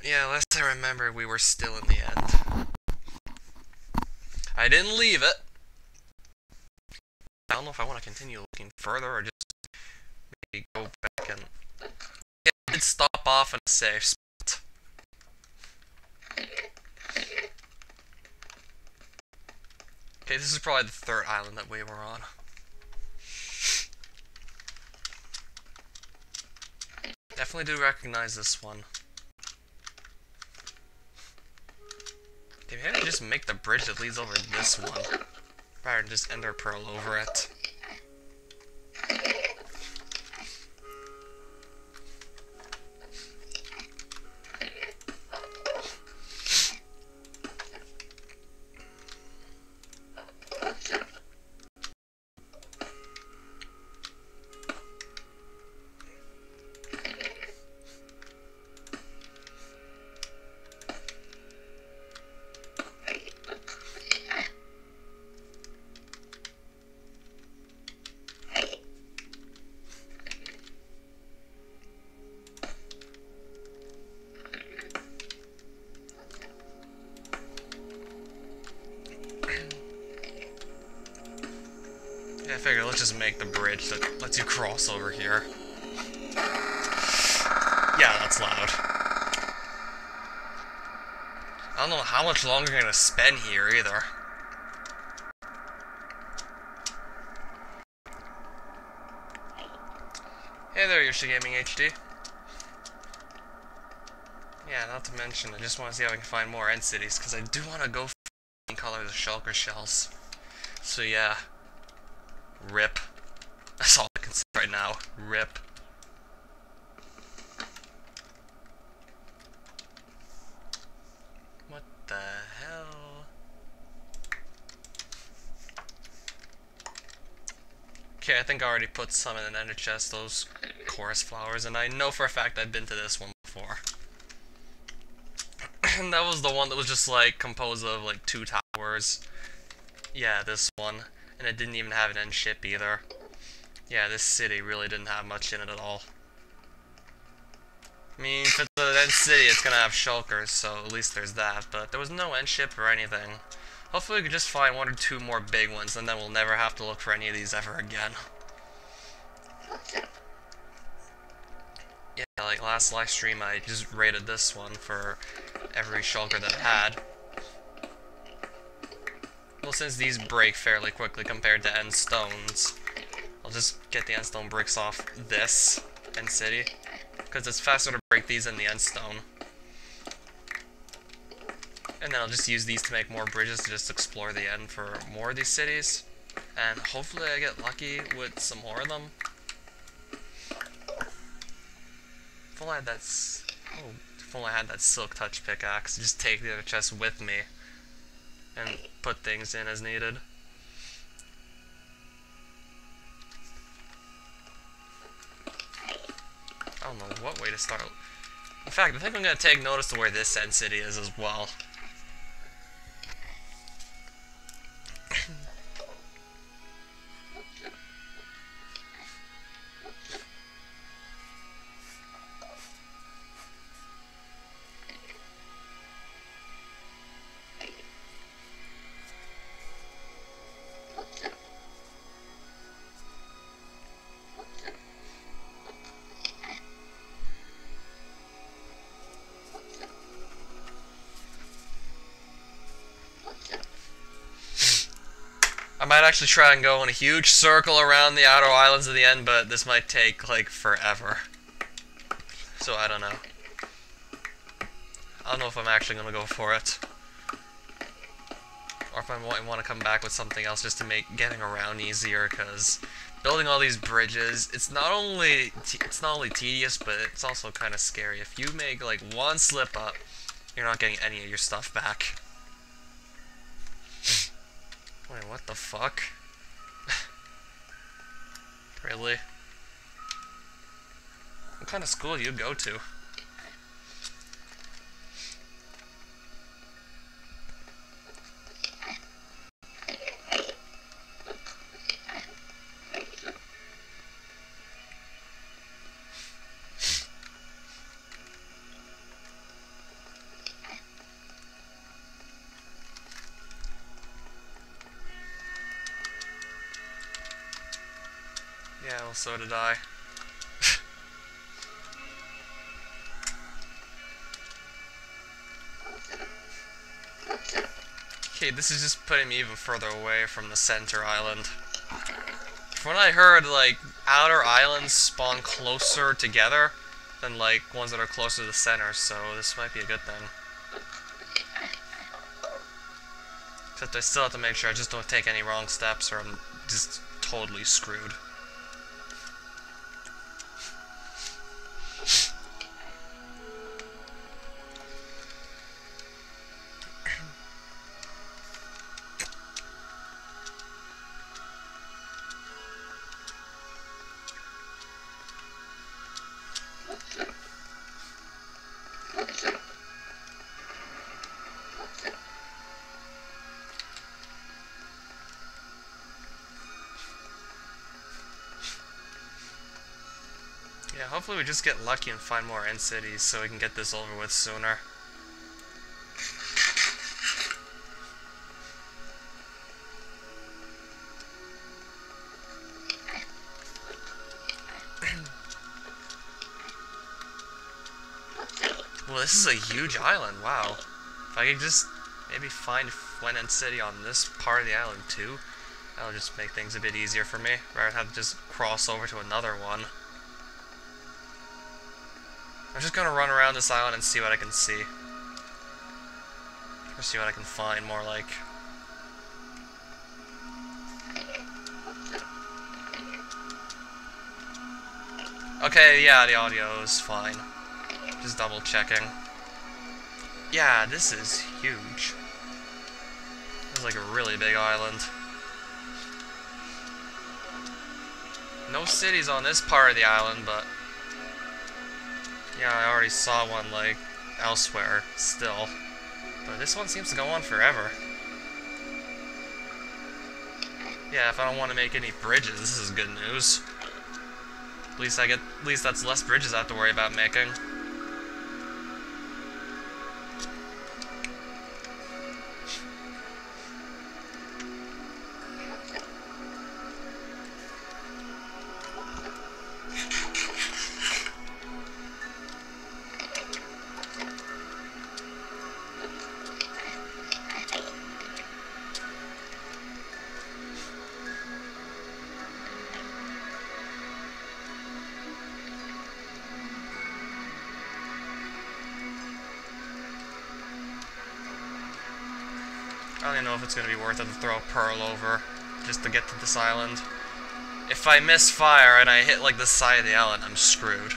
Yeah, last I remember, we were still in the end. I didn't leave it. I don't know if I want to continue looking further or just maybe go back and... Yeah, I did stop off in a safe spot. Okay, this is probably the third island that we were on. Definitely do recognize this one. Okay, maybe I just make the bridge that leads over this one, rather than just ender pearl over it. Yeah, I figured let's just make the bridge that lets you cross over here. Yeah, that's loud. I don't know how much longer you're gonna spend here either. Hey there, Yoshi Gaming HD. Yeah, not to mention, I just want to see if I can find more end cities, because I do want to go color the shulker shells. So yeah. RIP. That's all I can say right now. RIP. What the hell? Okay, I think I already put some in an ender chest, those chorus flowers, and I know for a fact I've been to this one before. And that was the one that was just like composed of like 2 towers. Yeah, this one. And it didn't even have an end ship either. Yeah, this city really didn't have much in it at all. I mean, if it's an end city, it's gonna have shulkers, so at least there's that. But there was no end ship or anything. Hopefully we can just find 1 or 2 more big ones, and then we'll never have to look for any of these ever again. Yeah, like last live stream, I just rated this one for every shulker that it had. Well, since these break fairly quickly compared to end stones, I'll just get the end stone bricks off this end city, because it's faster to break these than the end stone. And then I'll just use these to make more bridges to just explore the end for more of these cities. And hopefully I get lucky with some more of them. If only I had that silk touch pickaxe, just take the other chest with me and put things in as needed. I don't know what way to start. In fact, I think I'm going to take notice of where this end city is as well. I might actually try and go in a huge circle around the outer islands at the end, but this might take, like, forever. So I don't know. I don't know if I'm actually going to go for it. Or if I want to come back with something else just to make getting around easier, because building all these bridges, it's not only tedious, but it's also kind of scary. If you make, like, one slip up, you're not getting any of your stuff back. Wait, what the fuck? Really? What kind of school do you go to? Yeah, well, so did I. Okay, this is just putting me even further away from the center island. From what I heard, like, outer islands spawn closer together than, like, ones that are closer to the center, so this might be a good thing. Except I still have to make sure I just don't take any wrong steps or I'm just totally screwed. Yeah, hopefully we just get lucky and find more end cities so we can get this over with sooner. Well, this is a huge island, wow. If I could just maybe find one end city on this part of the island too, that'll just make things a bit easier for me, rather than have to just cross over to another one. I'm just gonna run around this island and see what I can see. Or see what I can find, more like. Okay, yeah, the audio is fine. Just double checking. Yeah, this is huge. This is like a really big island. No cities on this part of the island, but yeah, I already saw one, like, elsewhere, still. But this one seems to go on forever. Yeah, if I don't want to make any bridges, this is good news. At least that's less bridges I have to worry about making. I don't even know if it's going to be worth it to throw a pearl over just to get to this island. If I miss fire and I hit like the side of the island, I'm screwed.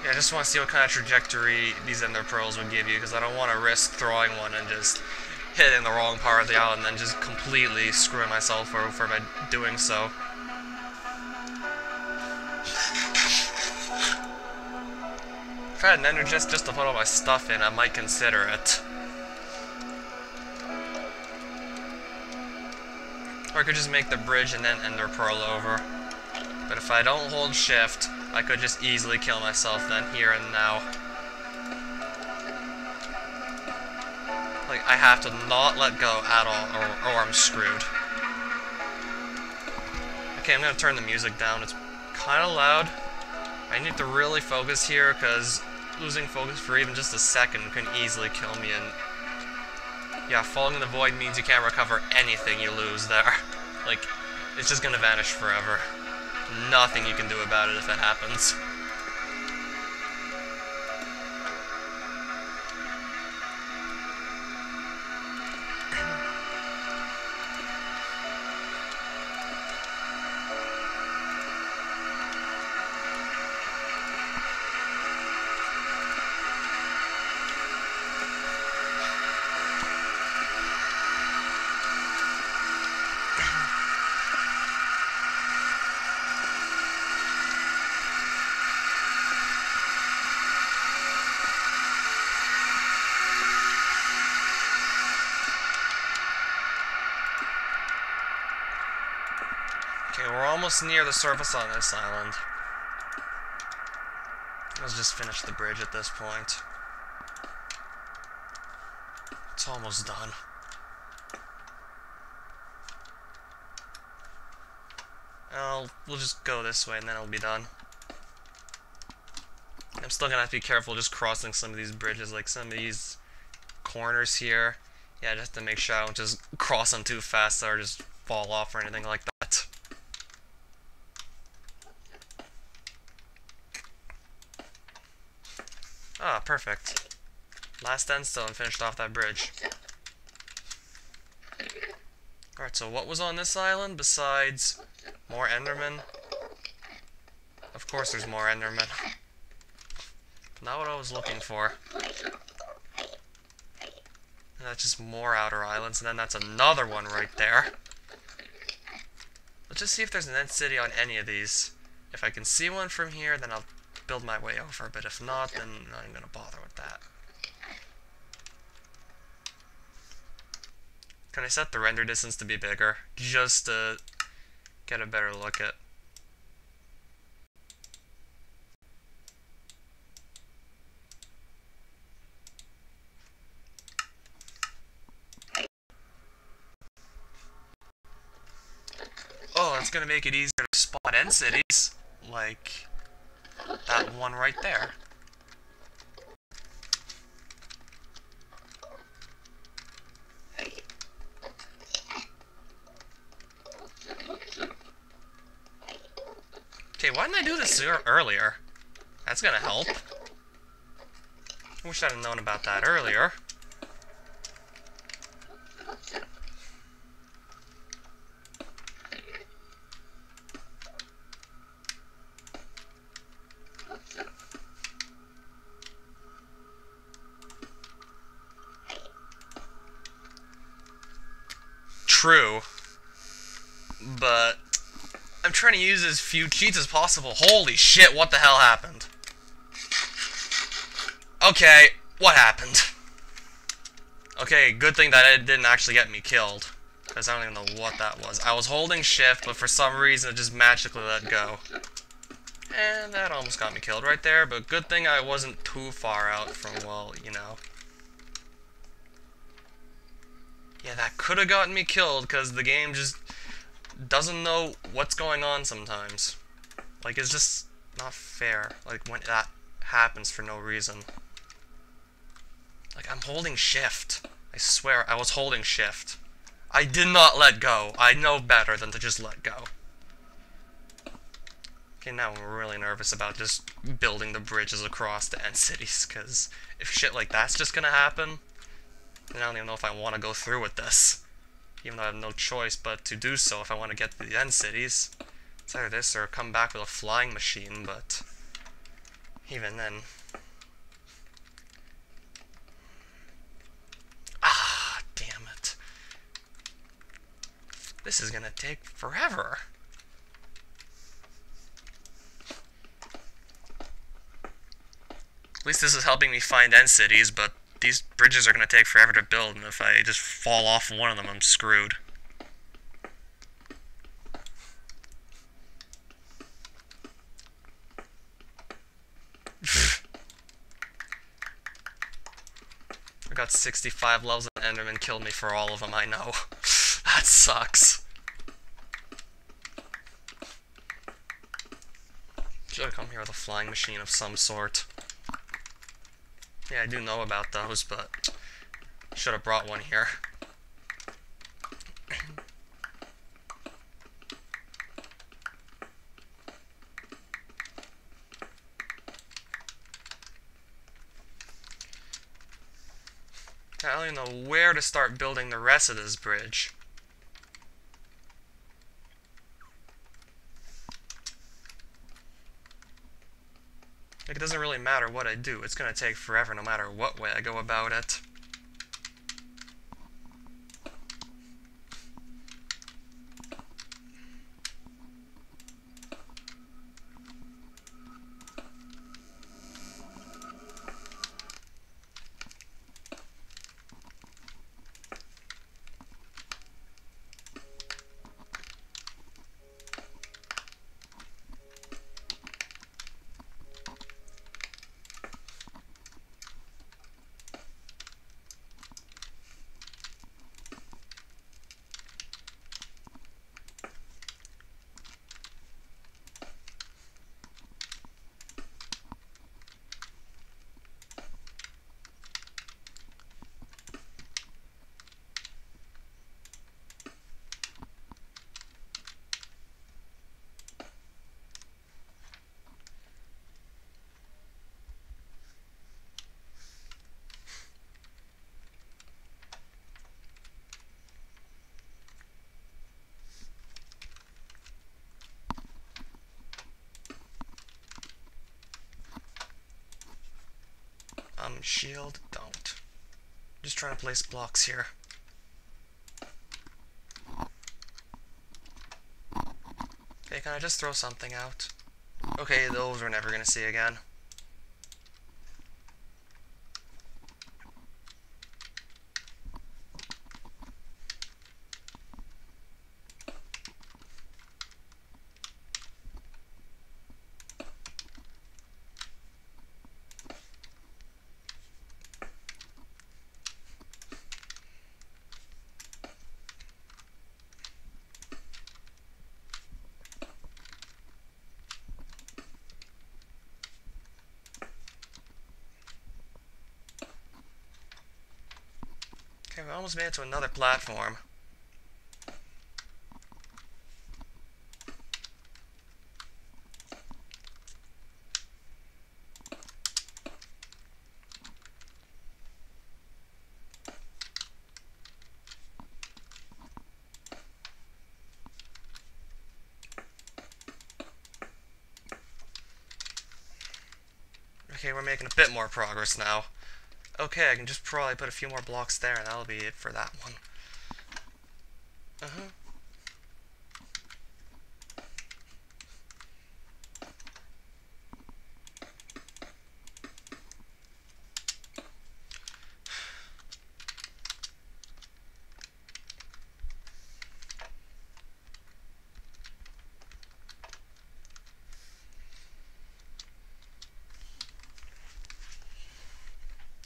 Yeah, I just want to see what kind of trajectory these ender pearls would give you, because I don't want to risk throwing one and just hitting the wrong part of the island and then just completely screwing myself over by doing so. If I had an ender chest just to put all my stuff in, I might consider it. Or I could just make the bridge and then ender pearl over. But if I don't hold shift, I could just easily kill myself then, here and now. Like, I have to not let go at all, or I'm screwed. Okay, I'm gonna turn the music down. It's kind of loud. I need to really focus here, because losing focus for even just a second can easily kill me, and yeah, falling in the void means you can't recover anything you lose there. Like, it's just gonna vanish forever. Nothing you can do about it if that happens. Okay, we're almost near the surface on this island. Let's just finish the bridge at this point. It's almost done. We'll just go this way and then it'll be done. I'm still gonna have to be careful just crossing some of these bridges, like some of these corners here. Yeah, just to make sure I don't just cross them too fast or just fall off or anything like that. Ah, perfect. Last end still and finished off that bridge. Alright, so what was on this island besides more Endermen? Of course there's more Endermen. Not what I was looking for. And that's just more outer islands, and then that's another one right there. Let's just see if there's an end city on any of these. If I can see one from here, then I'll build my way over, but if not, then I'm not even gonna bother with that. Can I set the render distance to be bigger? Just to get a better look at. Oh, it's gonna make it easier to spot end cities, like that one right there. Okay, why didn't I do this earlier? That's gonna help. I wish I'd have known about that earlier. True, but I'm trying to use as few cheats as possible. Holy shit, what the hell happened? Okay, what happened? Okay, good thing that it didn't actually get me killed, because I don't even know what that was. I was holding shift, but for some reason it just magically let go. And that almost got me killed right there, but good thing I wasn't too far out from, well, you know. Yeah, that could have gotten me killed, because the game just doesn't know what's going on sometimes. Like, it's just not fair, like, when that happens for no reason. Like, I'm holding shift. I swear, I was holding shift. I did not let go. I know better than to just let go. Okay, now I'm really nervous about just building the bridges across the end cities, because if shit like that's just gonna happen, then I don't even know if I want to go through with this. Even though I have no choice but to do so if I want to get to the end cities. It's either this or come back with a flying machine, but even then. Ah, damn it. This is gonna take forever. At least this is helping me find end cities, but these bridges are going to take forever to build, and if I just fall off one of them, I'm screwed. I got 65 levels and Enderman killed me for all of them, I know. That sucks. Should have come here with a flying machine of some sort. Yeah, I do know about those, but should have brought one here. I don't even know where to start building the rest of this bridge. Like, it doesn't really matter what I do. It's gonna take forever no matter what way I go about it. shield, don't. Just trying to place blocks here. Okay, can I just throw something out? Okay, those we're never gonna see again. Okay, we almost made it to another platform. Okay, we're making a bit more progress now. Okay, I can just probably put a few more blocks there, and that'll be it for that one.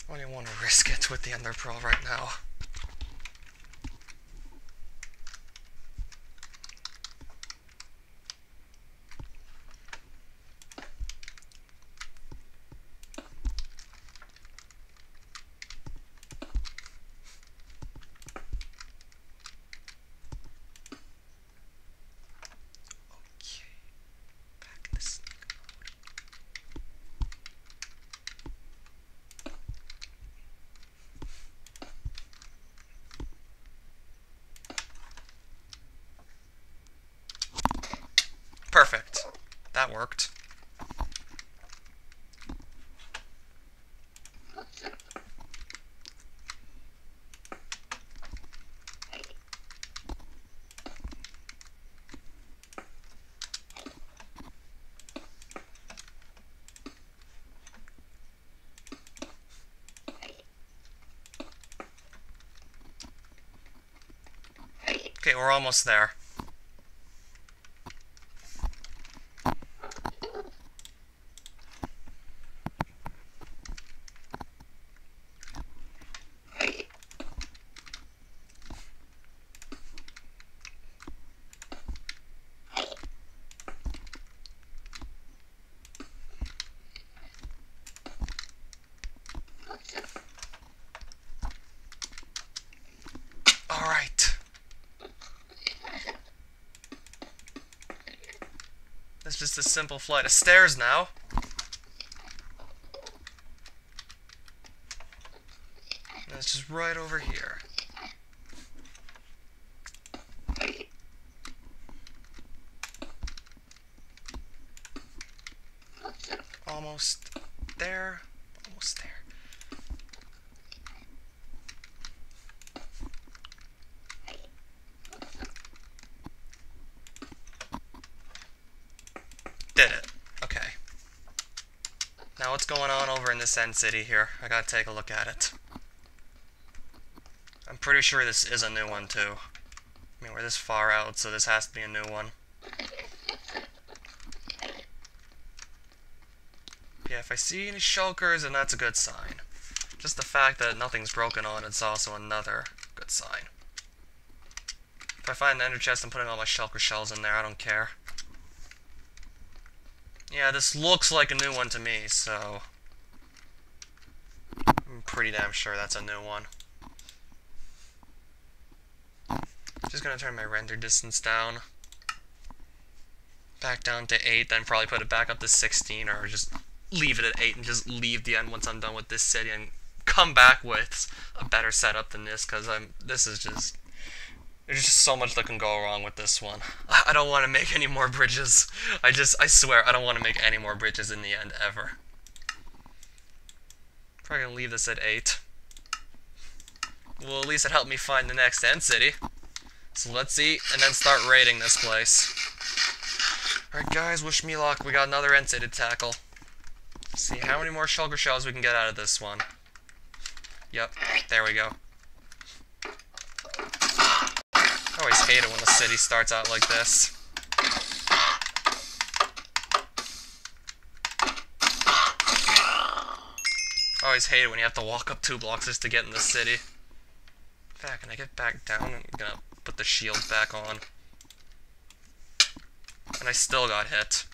I don't even want to risk it with the Ender Pearl right now. Perfect. That worked. Okay, we're almost there. Alright. That's just a simple flight of stairs now. And it's just right over here. Almost there. Almost there. Did it. Okay. Now what's going on over in this end city here? I gotta take a look at it. I'm pretty sure this is a new one too. I mean, we're this far out, so this has to be a new one. Yeah, if I see any shulkers, then that's a good sign. Just the fact that nothing's broken on it's also another good sign. If I find an ender chest, I'm putting all my shulker shells in there, I don't care. Yeah, this looks like a new one to me, so I'm pretty damn sure that's a new one. Just gonna turn my render distance down. Back down to 8, then probably put it back up to 16, or just leave it at 8 and just leave the end once I'm done with this city and come back with a better setup than this, because this is just... There's just so much that can go wrong with this one. I don't want to make any more bridges. I swear, I don't want to make any more bridges in the end, ever. Probably gonna leave this at 8. Well, at least it helped me find the next end city. So let's eat and then start raiding this place. Alright guys, wish me luck. We got another end city to tackle. Let's see how many more shulker shells we can get out of this one. Yep, there we go. I always hate it when the city starts out like this. I always hate it when you have to walk up 2 blocks just to get in the city. In fact, can I get back down? I'm gonna put the shield back on. And I still got hit.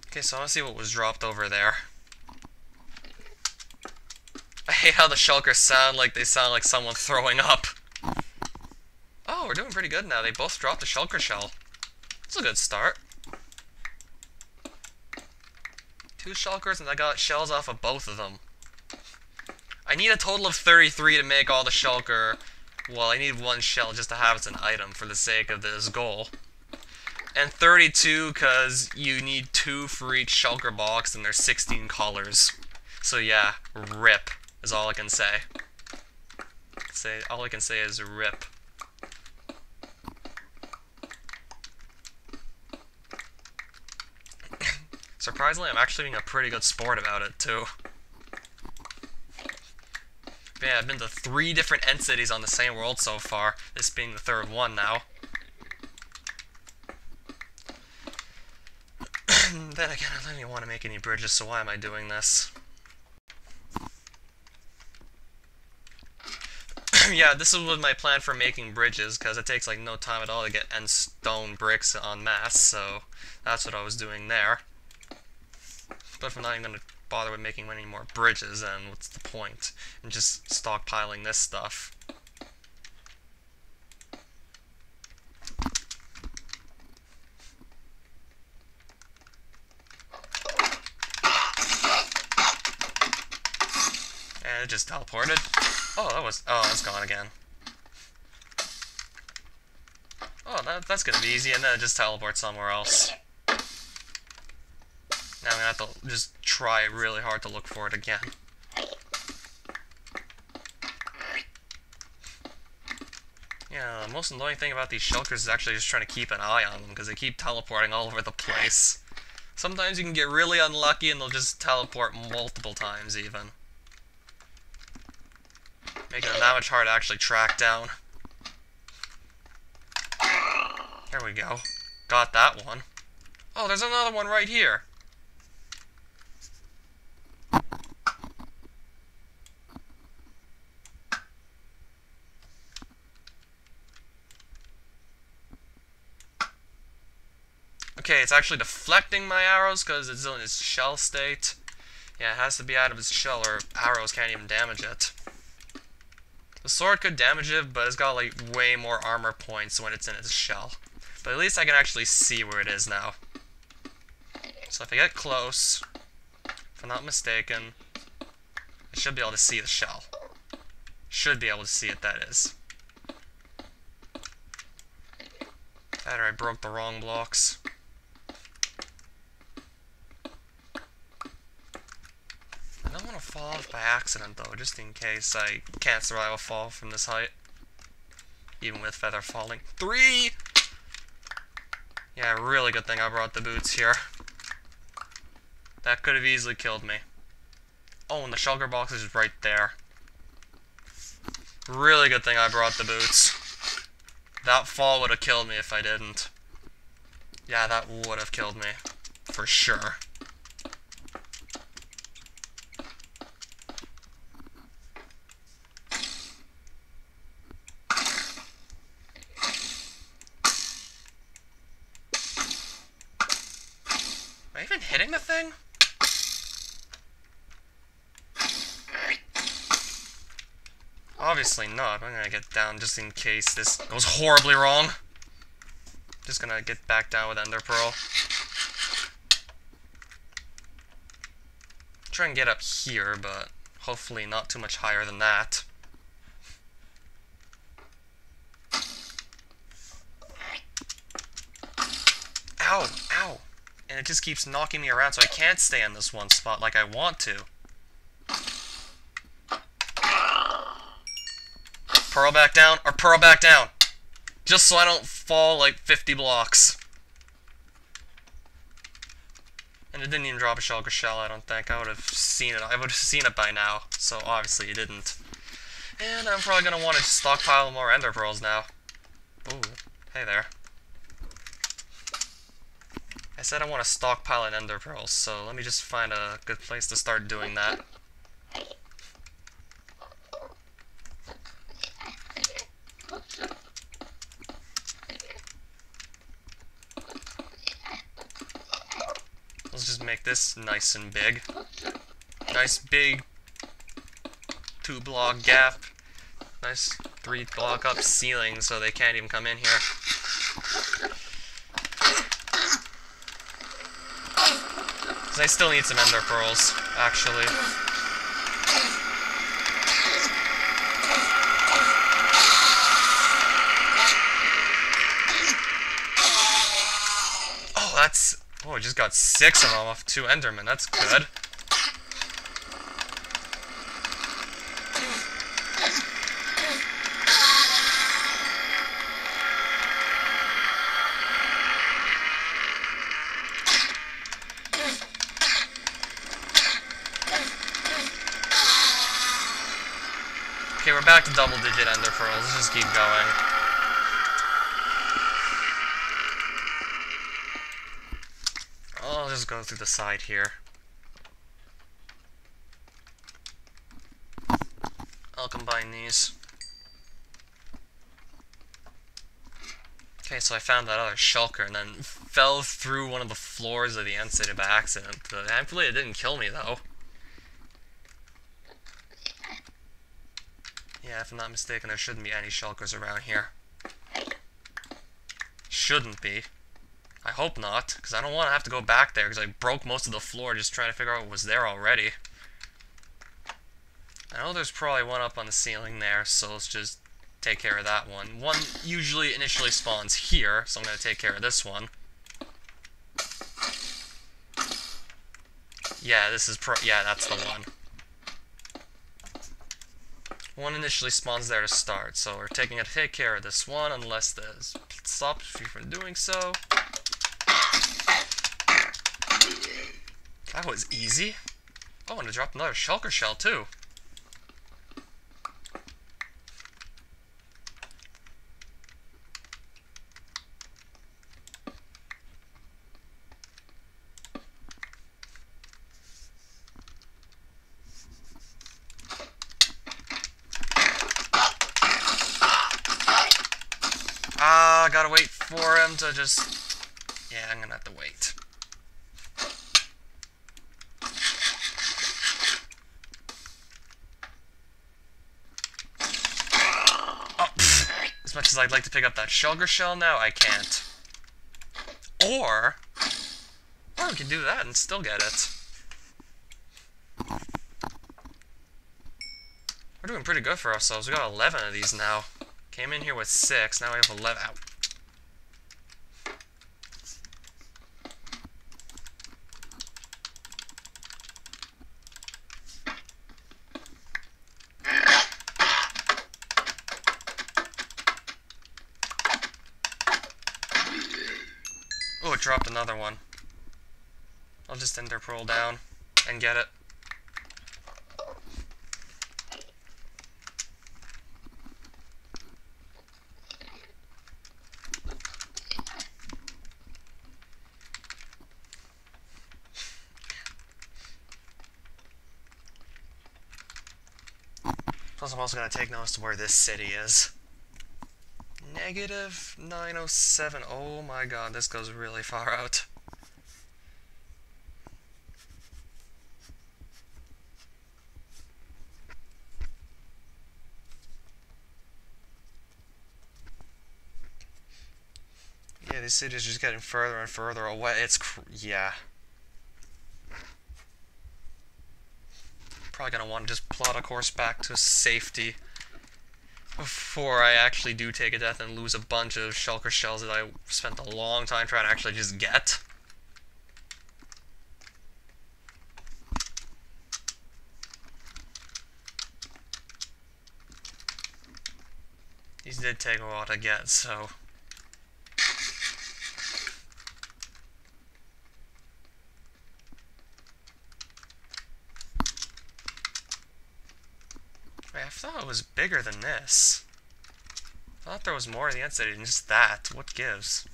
Okay, so I want to see what was dropped over there. I hate how the shulkers sound like they sound like someone throwing up. Oh, we're doing pretty good now. They both dropped the shulker shell. That's a good start. 2 shulkers and I got shells off of both of them. I need a total of 33 to make all the shulker. Well, I need 1 shell just to have as an item for the sake of this goal. And 32 because you need 2 for each shulker box and there's 16 colors. So yeah, rip is all I can say. All I can say is rip. Surprisingly, I'm actually being a pretty good sport about it too. But yeah, I've been to 3 different end cities on the same world so far, this being the 3rd one now. Then again, I don't even want to make any bridges, so why am I doing this? Yeah, this was my plan for making bridges, because it takes like no time at all to get end stone bricks en masse, so that's what I was doing there. But if I'm not even going to bother with making any more bridges, then what's the point? I'm just stockpiling this stuff. And it just teleported. Oh, that's gone again. Oh, that's gonna be easy, and then it just teleports somewhere else. Now I'm gonna have to just try really hard to look for it again. Yeah, the most annoying thing about these shulkers is actually just trying to keep an eye on them, because they keep teleporting all over the place. Sometimes you can get really unlucky and they'll just teleport multiple times even. Making it that much hard to actually track down. There we go. Got that one. Oh, there's another one right here. Okay, it's actually deflecting my arrows because it's in its shell state. Yeah, it has to be out of its shell or arrows can't even damage it. The sword could damage it, but it's got like way more armor points when it's in its shell. But at least I can actually see where it is now. So if I get close, if I'm not mistaken, I should be able to see the shell. Should be able to see it, that is. That or I broke the wrong blocks. I don't want to fall off by accident though, just in case I can't survive a fall from this height. Even with feather falling. 3! Yeah, really good thing I brought the boots here. That could have easily killed me. Oh, and the shulker box is right there. Really good thing I brought the boots. That fall would have killed me if I didn't. Yeah, that would have killed me. For sure. Am I even hitting the thing? Obviously not. I'm gonna get down just in case this goes horribly wrong. Just gonna get back down with Ender Pearl. Try and get up here, but hopefully not too much higher than that. Ow! Ow! And it just keeps knocking me around, so I can't stay in this one spot like I want to. Pearl back down, or pearl back down! Just so I don't fall like 50 blocks. And it didn't even drop a shulker shell, I don't think. I would have seen it. I would have seen it by now, so obviously it didn't. And I'm probably going to want to stockpile more ender pearls now. Ooh, hey there. I said I want to stockpile an ender pearls, so let me just find a good place to start doing that. Let's just make this nice and big. Nice big 2-block gap. Nice 3-block up ceiling so they can't even come in here. Because I still need some ender pearls, actually. Oh, that's... Oh, I just got 6 of them off 2 endermen. That's good. Okay, we're back to double-digit ender pearls. Let's just keep going. I'll just go through the side here. I'll combine these. Okay, so I found that other shulker and then fell through one of the floors of the end city by accident. Thankfully it didn't kill me though. Yeah, if I'm not mistaken, there shouldn't be any shulkers around here. Shouldn't be. I hope not, because I don't want to have to go back there, because I broke most of the floor just trying to figure out what was there already. I know there's probably one up on the ceiling there, so let's just take care of that one. One usually initially spawns here, so I'm going to take care of this one. Yeah, yeah, that's the one. One initially spawns there to start, so we're take care of this one, unless this stops you from doing so. That was easy. Oh, and I dropped another shulker shell, too. I gotta wait for him to just... Yeah, I'm gonna have to wait. As much as I'd like to pick up that shulker shell now, I can't. Or we can do that and still get it. We're doing pretty good for ourselves. We got 11 of these now. Came in here with 6, now we have 11. Ow. Oh, it dropped another one. I'll just ender pearl down and get it. Plus, I'm also going to take notice to where this city is. Negative 907. Oh my god, this goes really far out. Yeah, this city is just getting further and further away. Yeah. Probably gonna want to just plot a course back to safety before I actually do take a death and lose a bunch of shulker shells that I spent a long time trying to actually just get. These did take a while to get, so... Wait, I thought it was bigger than this. I thought there was more in the end city than just that. What gives?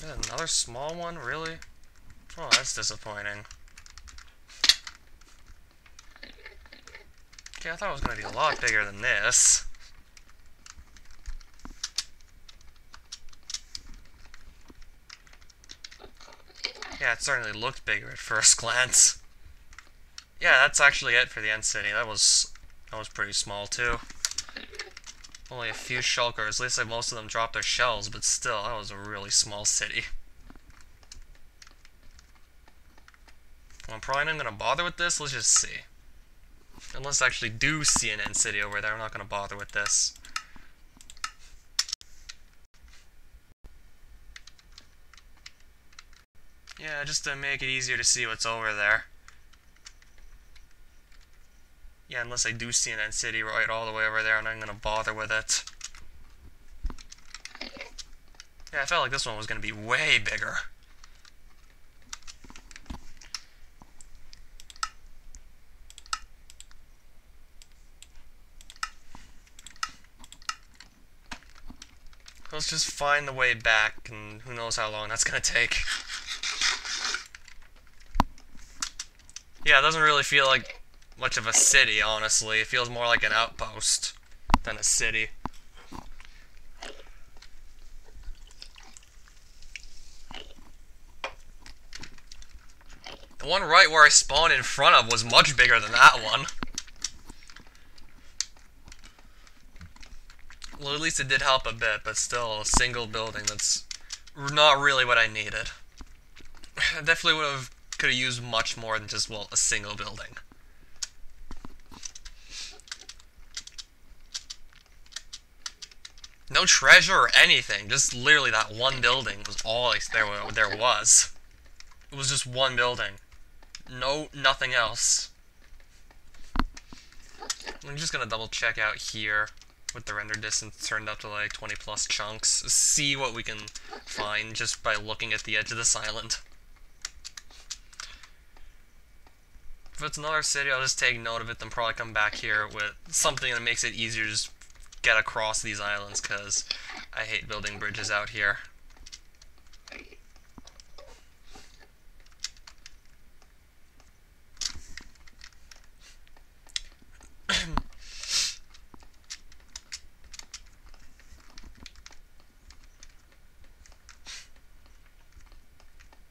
There's another small one? Really? Oh, that's disappointing. Okay, I thought it was going to be a lot bigger than this. Yeah, it certainly looked bigger at first glance. Yeah, that's actually it for the end city. That was pretty small too. Only a few shulkers. At least like most of them dropped their shells, but still, that was a really small city. Well, I'm probably not gonna bother with this. Let's just see. Unless I actually do see an end city over there, I'm not gonna bother with this. Yeah, just to make it easier to see what's over there. Yeah, unless I do see an end city right all the way over there, I'm not gonna bother with it. Yeah, I felt like this one was gonna be way bigger. Let's just find the way back, and who knows how long that's gonna take. Yeah, it doesn't really feel like much of a city, honestly. It feels more like an outpost than a city. The one right where I spawned in front of was much bigger than that one. Well, at least it did help a bit, but still, a single building, that's not really what I needed. I definitely could have used much more than just, well, a single building. No treasure or anything, just literally that one building was all there was. It was just one building. Nothing else. I'm just gonna double check out here with the render distance turned up to like 20 plus chunks. See what we can find just by looking at the edge of this island. If it's another city, I'll just take note of it, then probably come back here with something that makes it easier to just get across these islands, because I hate building bridges out here.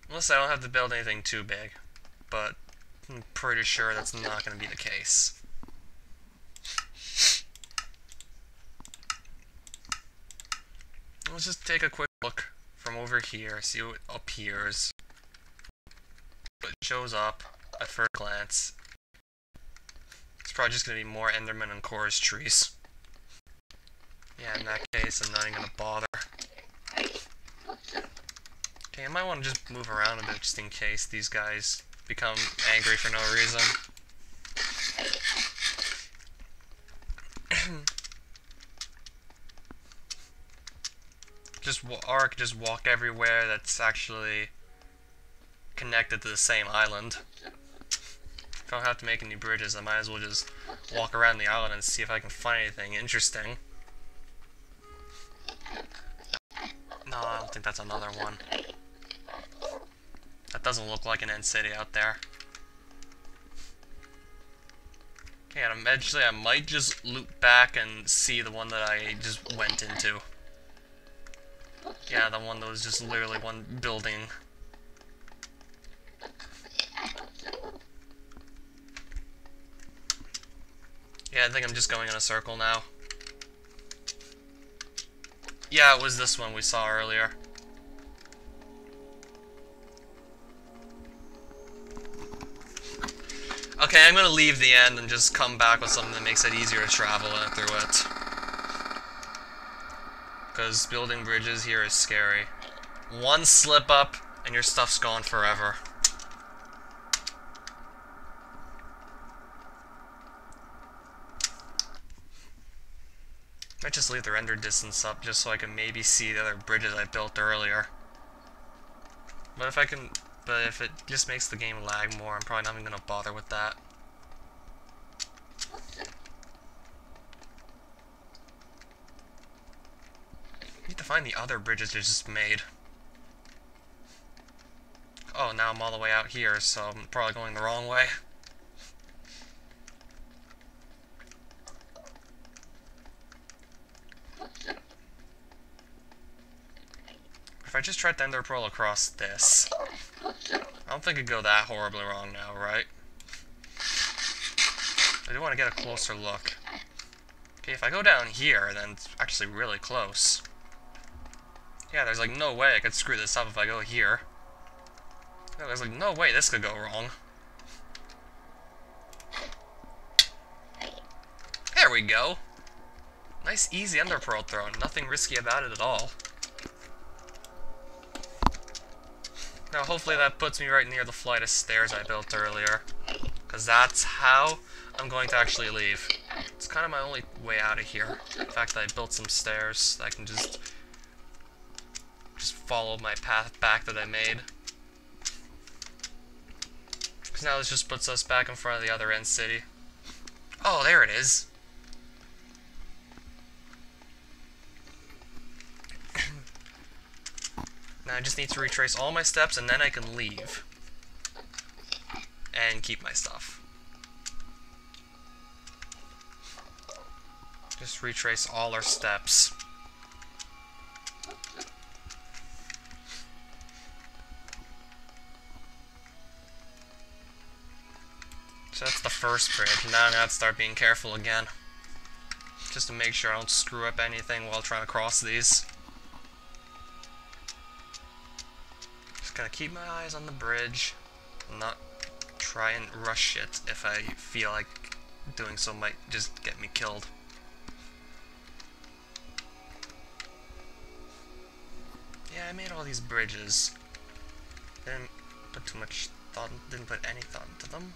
Unless I don't have to build anything too big, but I'm pretty sure that's not going to be the case. Let's just take a quick look from over here, see what appears. What shows up at first glance. It's probably just going to be more Enderman and chorus trees. Yeah, in that case, I'm not even going to bother. Okay, I might want to just move around a bit just in case these guys become angry for no reason. Or I could just walk everywhere that's actually connected to the same island. If I don't have to make any bridges, I might as well just walk around the island and see if I can find anything interesting. No, I don't think that's another one. That doesn't look like an end city out there. Okay, and eventually I might just loop back and see the one that I just went into. Yeah, the one that was just literally one building. Yeah, I think I'm just going in a circle now. Yeah, it was this one we saw earlier. Okay, I'm gonna leave the end and just come back with something that makes it easier to travel through it. Because building bridges here is scary. One slip up, and your stuff's gone forever. Might just leave the render distance up just so I can maybe see the other bridges I built earlier. But if it just makes the game lag more, I'm probably not even gonna bother with that. I need to find the other bridges I just made. Oh, now I'm all the way out here, so I'm probably going the wrong way. If I just tried to ender pearl across this, I don't think it'd go that horribly wrong now, right? I do want to get a closer look. Okay, if I go down here, then it's actually really close. Yeah, there's like no way I could screw this up if I go here. Yeah, there's like no way this could go wrong. There we go. Nice easy ender pearl throw, nothing risky about it at all. Now hopefully that puts me right near the flight of stairs I built earlier, because that's how I'm going to actually leave. It's kind of my only way out of here. The fact that I built some stairs that I can just follow my path back that I made. Because now this just puts us back in front of the other end city. Oh, there it is. Now I just need to retrace all my steps and then I can leave. And keep my stuff. Just retrace all our steps. So that's the first bridge. Now I'm gonna have to start being careful again. Just to make sure I don't screw up anything while trying to cross these. Just gotta keep my eyes on the bridge. And not try and rush it if I feel like doing so might just get me killed. Yeah, I made all these bridges. Didn't put too much thought, didn't put any thought into them.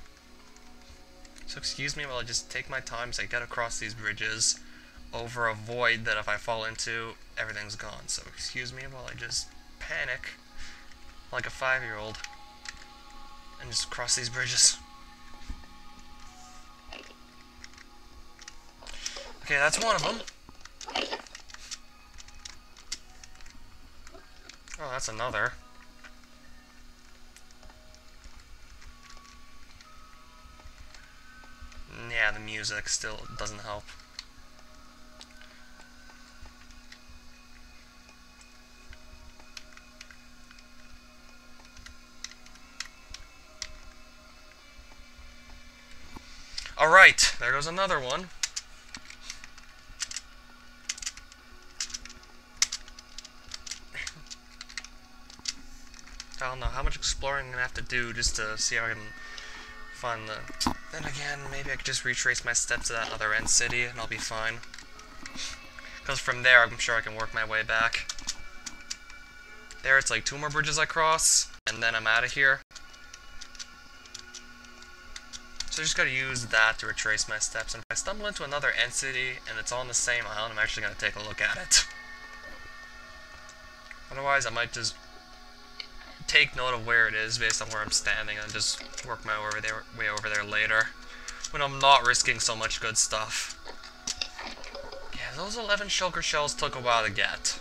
So excuse me while I just take my time as I get across these bridges over a void that if I fall into, everything's gone. So excuse me while I just panic like a 5-year-old and just cross these bridges. Okay, that's one of them. Oh, that's another. Yeah, the music still doesn't help. Alright, there goes another one. I don't know how much exploring I'm gonna have to do just to see how I can find the... Then again, maybe I could just retrace my steps to that other end city and I'll be fine. Because from there, I'm sure I can work my way back. There, it's like 2 more bridges I cross, and then I'm out of here. So I just gotta use that to retrace my steps. And if I stumble into another end city and it's on the same island, I'm actually gonna take a look at it. Otherwise, I might just take note of where it is based on where I'm standing and just work my way over there later when I'm not risking so much good stuff. Yeah, those 11 shulker shells took a while to get.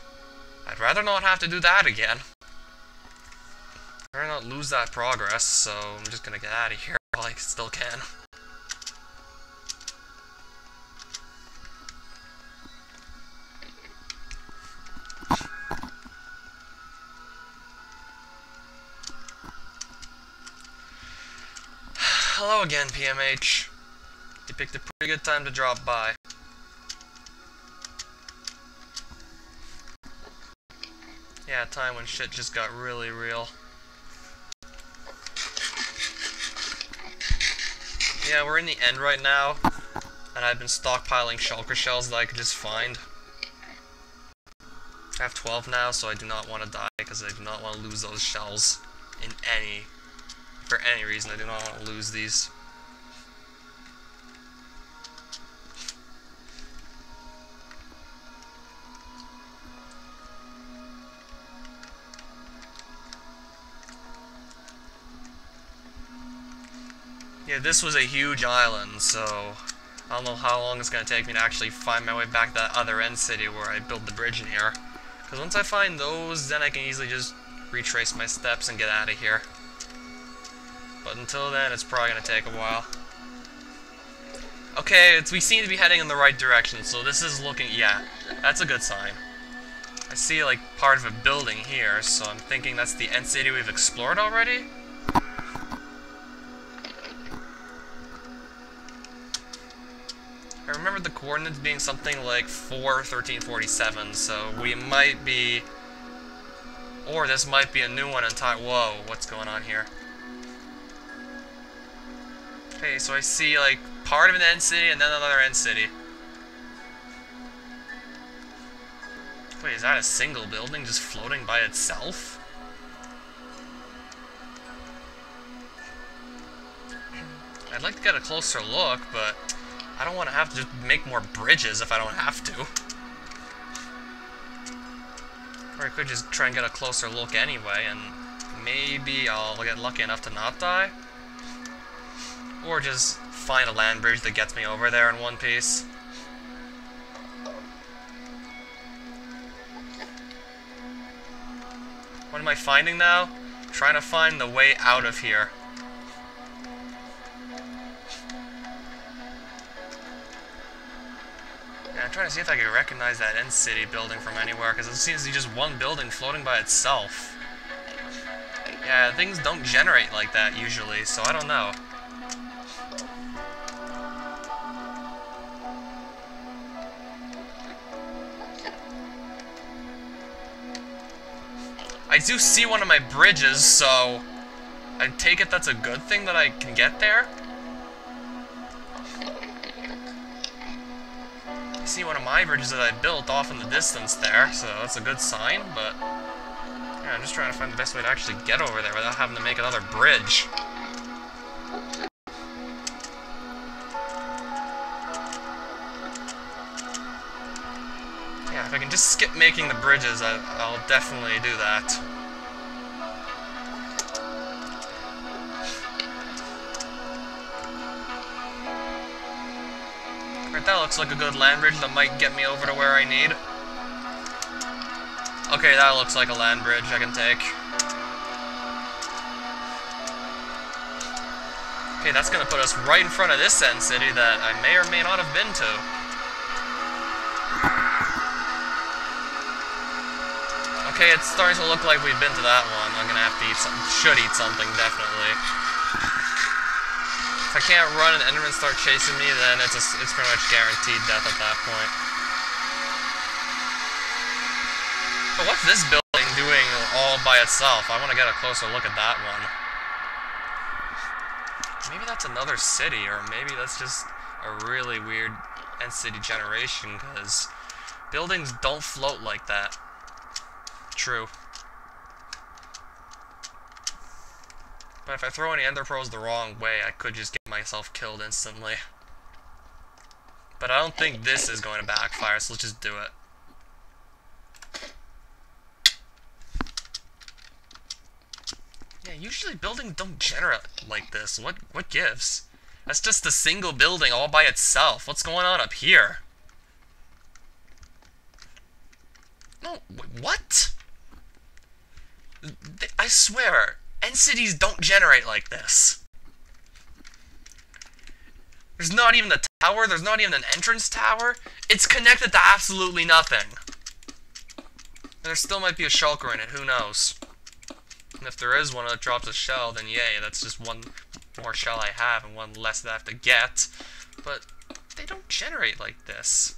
I'd rather not have to do that again. I'd rather not lose that progress, so I'm just gonna get out of here while I still can. Hello again, PMH. You picked a pretty good time to drop by. Yeah, a time when shit just got really real. Yeah, we're in the end right now, and I've been stockpiling shulker shells that I could just find. I have 12 now, so I do not want to die, because I do not want to lose those shells for any reason. I do not want to lose these. Yeah, this was a huge island, so I don't know how long it's going to take me to actually find my way back to that other end city where I built the bridge in here. Because once I find those, then I can easily just retrace my steps and get out of here. But until then, it's probably going to take a while. Okay, we seem to be heading in the right direction, so this is looking, yeah, that's a good sign. I see, like, part of a building here, so I'm thinking that's the end city we've explored already? I remember the coordinates being something like 41347, so we might be... Or this might be a new one entirely. Whoa, what's going on here? Okay, so I see, like, part of an end city and then another end city. Wait, is that a single building just floating by itself? I'd like to get a closer look, but I don't want to have to just make more bridges if I don't have to. Or I could just try and get a closer look anyway, and maybe I'll get lucky enough to not die. Or just find a land bridge that gets me over there in one piece. What am I finding now? Trying to find the way out of here. Yeah, I'm trying to see if I can recognize that end city building from anywhere, because it seems to be just one building floating by itself. Yeah, things don't generate like that usually, so I don't know. I do see one of my bridges, so I take it that's a good thing that I can get there. I see one of my bridges that I built off in the distance there, so that's a good sign, but yeah, I'm just trying to find the best way to actually get over there without having to make another bridge. Yeah, if I can just skip making the bridges, I'll definitely do that. Alright, that looks like a good land bridge that might get me over to where I need. Okay, that looks like a land bridge I can take. Okay, that's gonna put us right in front of this end city that I may or may not have been to. Okay, it's starting to look like we've been to that one. I'm gonna have to eat something. Should eat something, definitely. If I can't run and Endermen start chasing me, then it's pretty much guaranteed death at that point. But what's this building doing all by itself? I want to get a closer look at that one. Maybe that's another city, or maybe that's just a really weird end city generation, because buildings don't float like that. True. But if I throw any ender pearls the wrong way, I could just get myself killed instantly. But I don't think this is going to backfire, so let's just do it. Yeah, usually buildings don't generate like this. What gives? That's just a single building all by itself. What's going on up here? No, what? I swear, end cities don't generate like this. There's not even a tower, there's not even an entrance tower. It's connected to absolutely nothing. And there still might be a shulker in it, who knows? And if there is one that drops a shell, then yay, that's just one more shell I have and one less that I have to get. But they don't generate like this.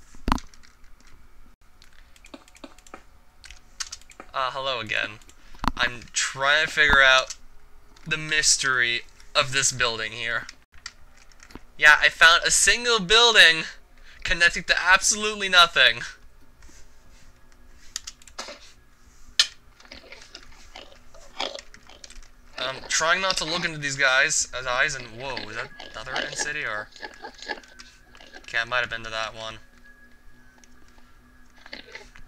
Hello again. I'm trying to figure out the mystery of this building here. Yeah, I found a single building connecting to absolutely nothing. Trying not to look into these guys' eyes and whoa, is that another end city or? Okay, I might have been to that one.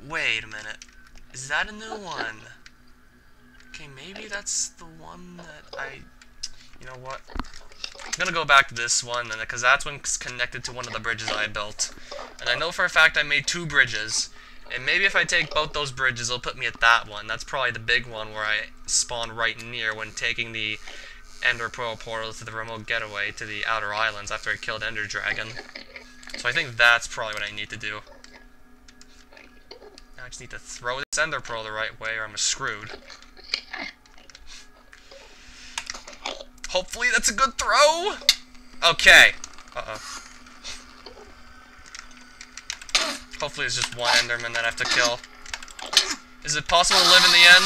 Wait a minute. Is that a new one? Okay, maybe that's the one that you know what? I'm gonna go back to this one, because that's one connected to one of the bridges I built. And I know for a fact I made 2 bridges. And maybe if I take both those bridges, it'll put me at that one. That's probably the big one where I spawn right near when taking the Ender Pearl portal to the remote getaway to the Outer Islands after I killed Ender Dragon. So I think that's probably what I need to do. Now I just need to throw this Ender Pearl the right way or I'm screwed. Hopefully that's a good throw! Okay. Uh-oh. Hopefully it's just one Enderman that I have to kill. Is it possible to live in the end?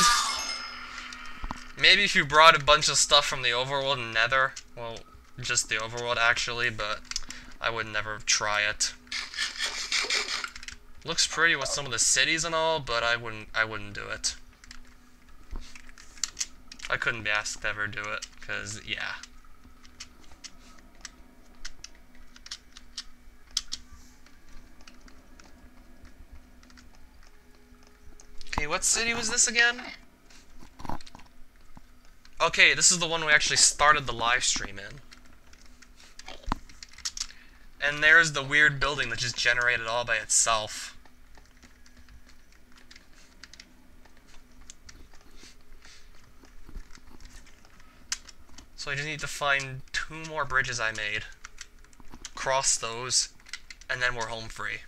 Maybe if you brought a bunch of stuff from the overworld and nether. Well, just the overworld actually, but I would never try it. Looks pretty with some of the cities and all, but I wouldn't do it. I couldn't be asked to ever do it, because, yeah. Okay, what city was this again? Okay, this is the one we actually started the live stream in. And there's the weird building that just generated all by itself. So I just need to find 2 more bridges I made. Cross those, and then we're home free.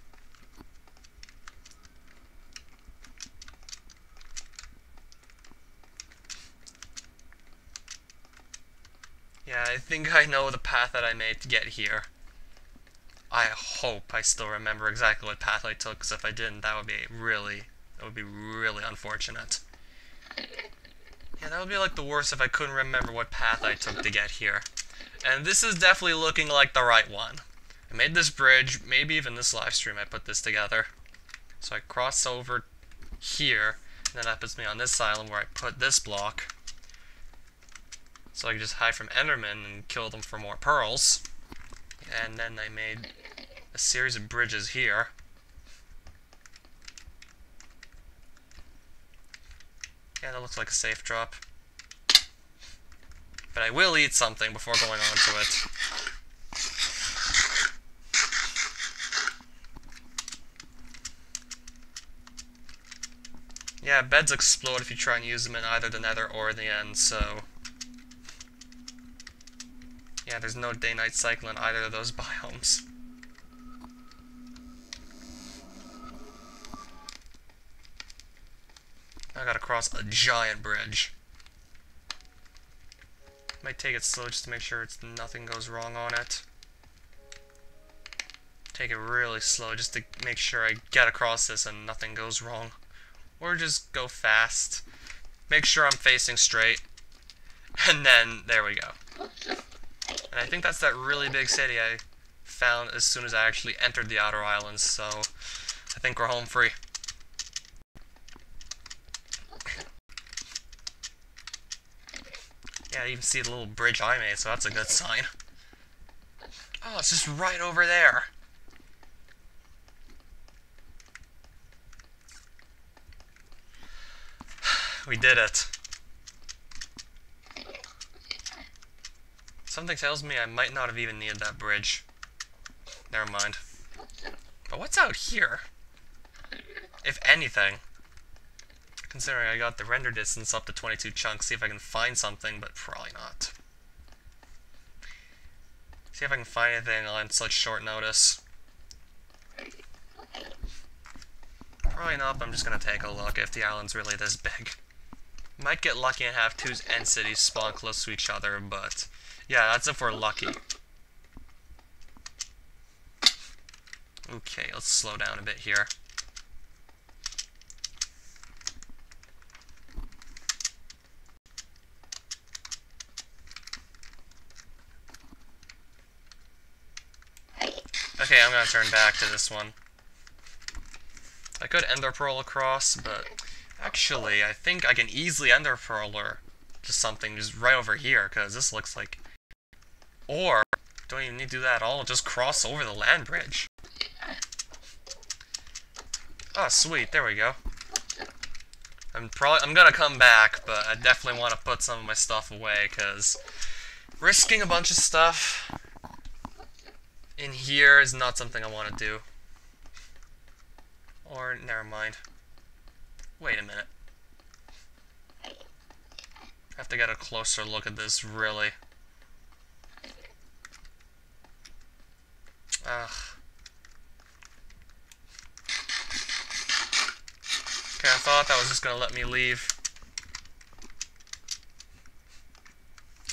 Yeah, I think I know the path that I made to get here. I hope I still remember exactly what path I took, because if I didn't, that would be really unfortunate. Yeah, that would be like the worst if I couldn't remember what path I took to get here. And this is definitely looking like the right one. I made this bridge, maybe even this live stream I put this together. So I cross over here, and then that puts me on this island where I put this block. So I can just hide from Endermen and kill them for more pearls. And then I made a series of bridges here. Yeah, that looks like a safe drop. But I will eat something before going on to it. Yeah, beds explode if you try and use them in either the nether or the end, so... Yeah, there's no day-night cycle in either of those biomes. I gotta cross a giant bridge. Might take it slow just to make sure nothing goes wrong on it. Take it really slow just to make sure I get across this and nothing goes wrong. Or just go fast. Make sure I'm facing straight. And then, there we go. And I think that's that really big city I found as soon as I actually entered the Outer Islands, so I think we're home free. Yeah, I even see the little bridge I made, so that's a good sign. Oh, it's just right over there. We did it. Something tells me I might not have even needed that bridge. Never mind. But what's out here? If anything. Considering I got the render distance up to 22 chunks, see if I can find something, but probably not. See if I can find anything on such short notice. Probably not, but I'm just gonna take a look if the island's really this big. Might get lucky and have 2 end cities spawn close to each other, but yeah, that's if we're lucky. Okay, let's slow down a bit here. Okay, I'm gonna turn back to this one. I could Ender Pearl across, but actually, I think I can easily Ender Pearl or just something just right over here, because this looks like... Or, don't even need to do that at all, just cross over the land bridge. Oh, sweet, there we go. I'm gonna come back, but I definitely want to put some of my stuff away, because risking a bunch of stuff in here is not something I want to do. Or, never mind. Wait a minute. I have to get a closer look at this, really. Ugh. Okay, I thought that was just gonna let me leave.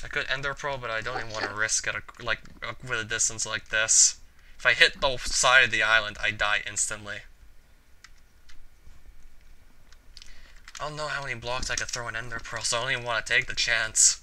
I could Ender Pearl, but I don't even want to risk it with a distance like this. If I hit the side of the island, I die instantly. I don't know how many blocks I could throw in Ender Pearl, so I don't even want to take the chance.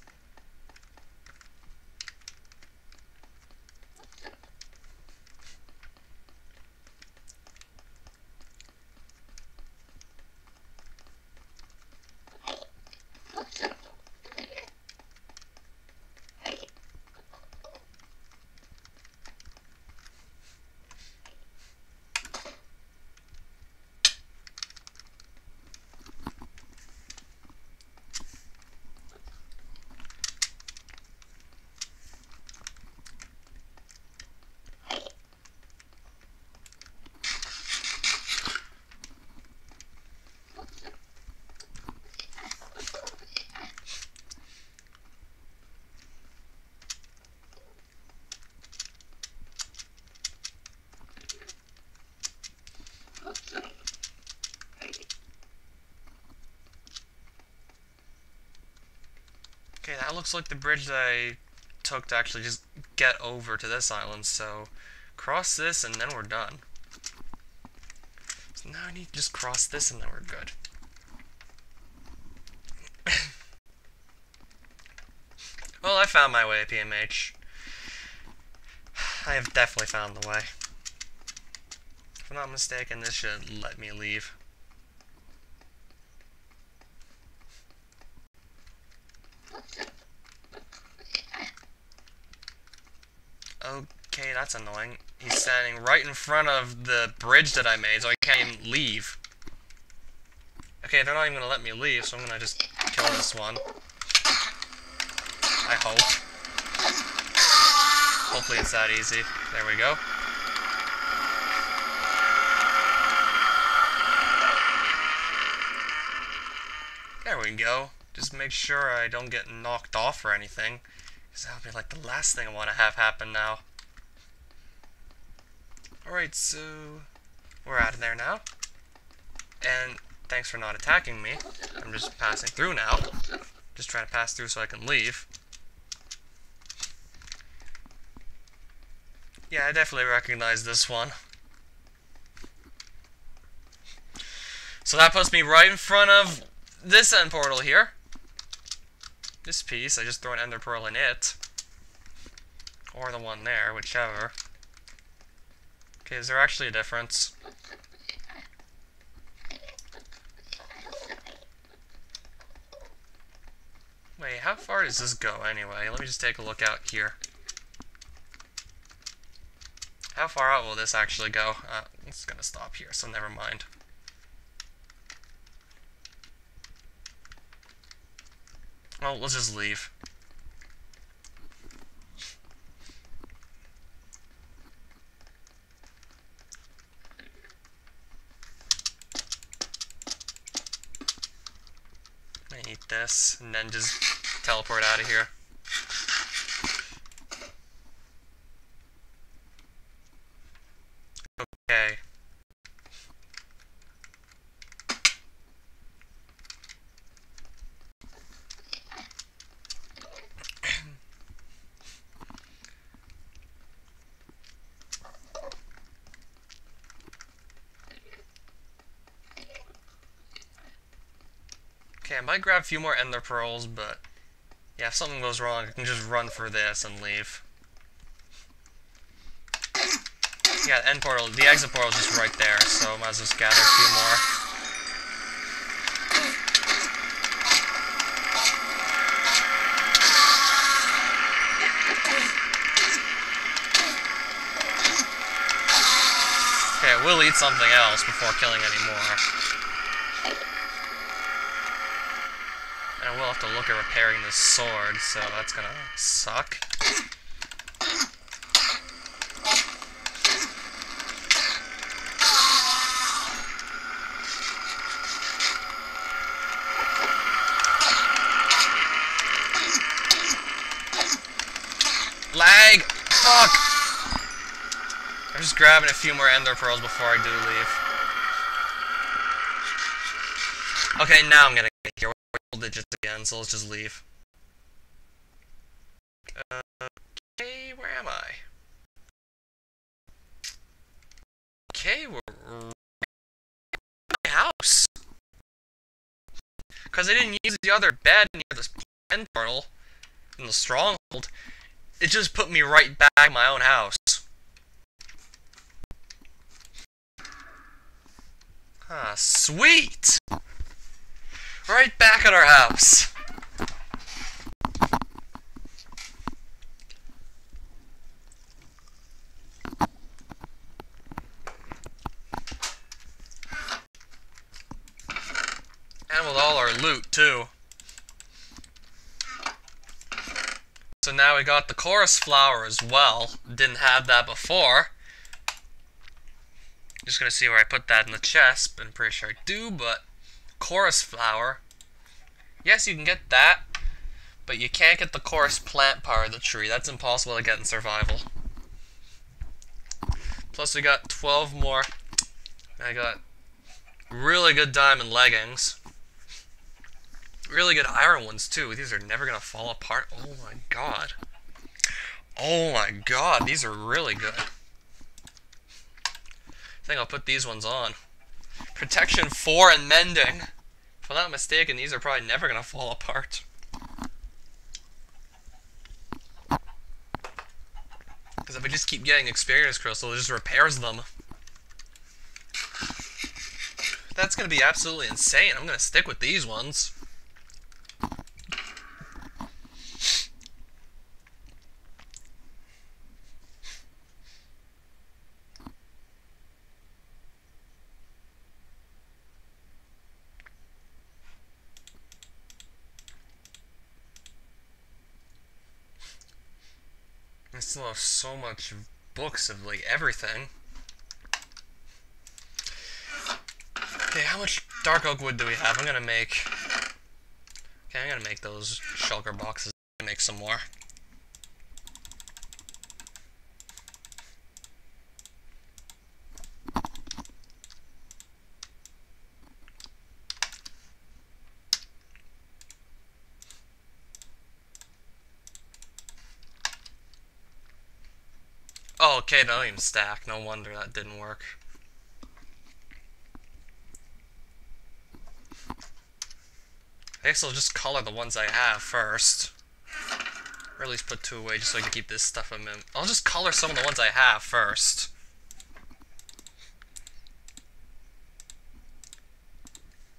Okay, that looks like the bridge that I took to actually just get over to this island, so cross this and then we're done. So now I need to just cross this and then we're good. Well, I found my way, PMH. I have definitely found the way. If I'm not mistaken, this should let me leave. Okay, that's annoying. He's standing right in front of the bridge that I made, so I can't even leave. Okay, they're not even gonna let me leave, so I'm gonna just kill this one. I hope. Hopefully it's that easy. There we go. There we go. Just make sure I don't get knocked off or anything, because that would be like the last thing I want to have happen now. Alright, so we're out of there now. And thanks for not attacking me. I'm just passing through now. Just trying to pass through so I can leave. Yeah, I definitely recognize this one. So that puts me right in front of this end portal here. This piece, I just throw an Ender Pearl in it. Or the one there, whichever. Okay, is there actually a difference? Wait, how far does this go anyway? Let me just take a look out here. How far out will this actually go? It's gonna stop here, so never mind. Well, let's just leave. I eat this, and then just teleport out of here. Okay. Okay, I might grab a few more Ender Pearls, but yeah, if something goes wrong, I can just run for this and leave. Yeah, the end portal, the exit portal is just right there, so might as well just gather a few more. Okay, we'll eat something else before killing any more. And we'll have to look at repairing this sword, so that's gonna suck. Lag! Fuck! I'm just grabbing a few more ender pearls before I do leave. Okay, now I'm gonna get here. Digits again, so let's just leave. Okay, where am I? Okay, we're my house. Because I didn't use the other bed near this end portal in the stronghold, it just put me right back in my own house. Ah, sweet! Right back at our house. And with all our loot, too. So now we got the chorus flower as well. Didn't have that before. Just gonna see where I put that in the chest, but I'm pretty sure I do, but chorus flower. Yes, you can get that, but you can't get the chorus plant part of the tree. That's impossible to get in survival. Plus we got 12 more. I got really good diamond leggings. Really good iron ones too. These are never gonna fall apart. Oh my god. Oh my god, these are really good. I think I'll put these ones on. Protection 4 and mending. If I'm not mistaken, these are probably never gonna fall apart. Because if I just keep getting experience crystals, it just repairs them. That's gonna be absolutely insane. I'm gonna stick with these ones. I still have so much books of like everything. Okay, how much dark oak wood do we have? I'm gonna make those shulker boxes. I'm gonna make some more. Oh, okay, they don't even stack. No wonder that didn't work. I guess I'll just color the ones I have first. Or at least put 2 away just so I can keep this stuff in. I'll just color some of the ones I have first.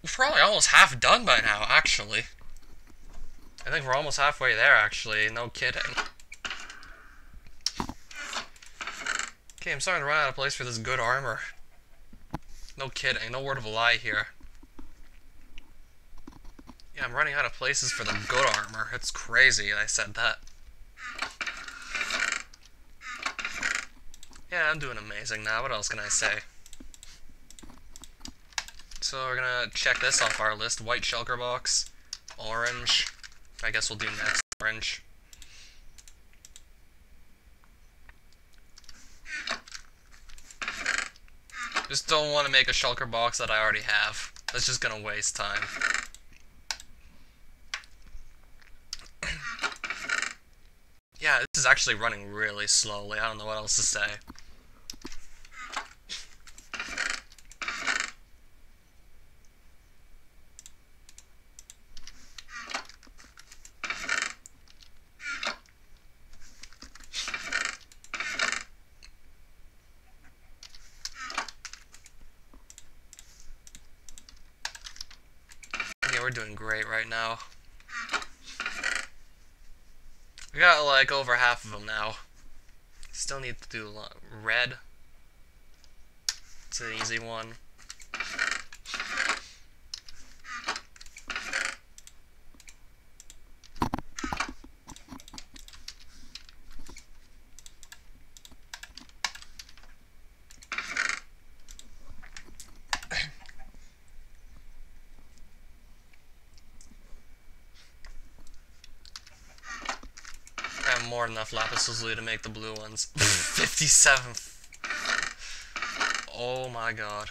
We're probably almost half done by now, actually. I think we're almost halfway there, actually. No kidding. Okay, I'm starting to run out of place for this good armor. No kidding, no word of a lie here. Yeah, I'm running out of places for the good armor. It's crazy I said that. Yeah, I'm doing amazing now. What else can I say? So we're gonna check this off our list. White shulker box. Orange. I guess we'll do next orange. Just don't want to make a shulker box that I already have. That's just gonna waste time. Yeah, this is actually running really slowly. I don't know what else to say. we're doing great right now. We got like over half of them now. Still need to do red. It's an easy one. I have more than enough lapis lazuli to make the blue ones. 57. Oh my god.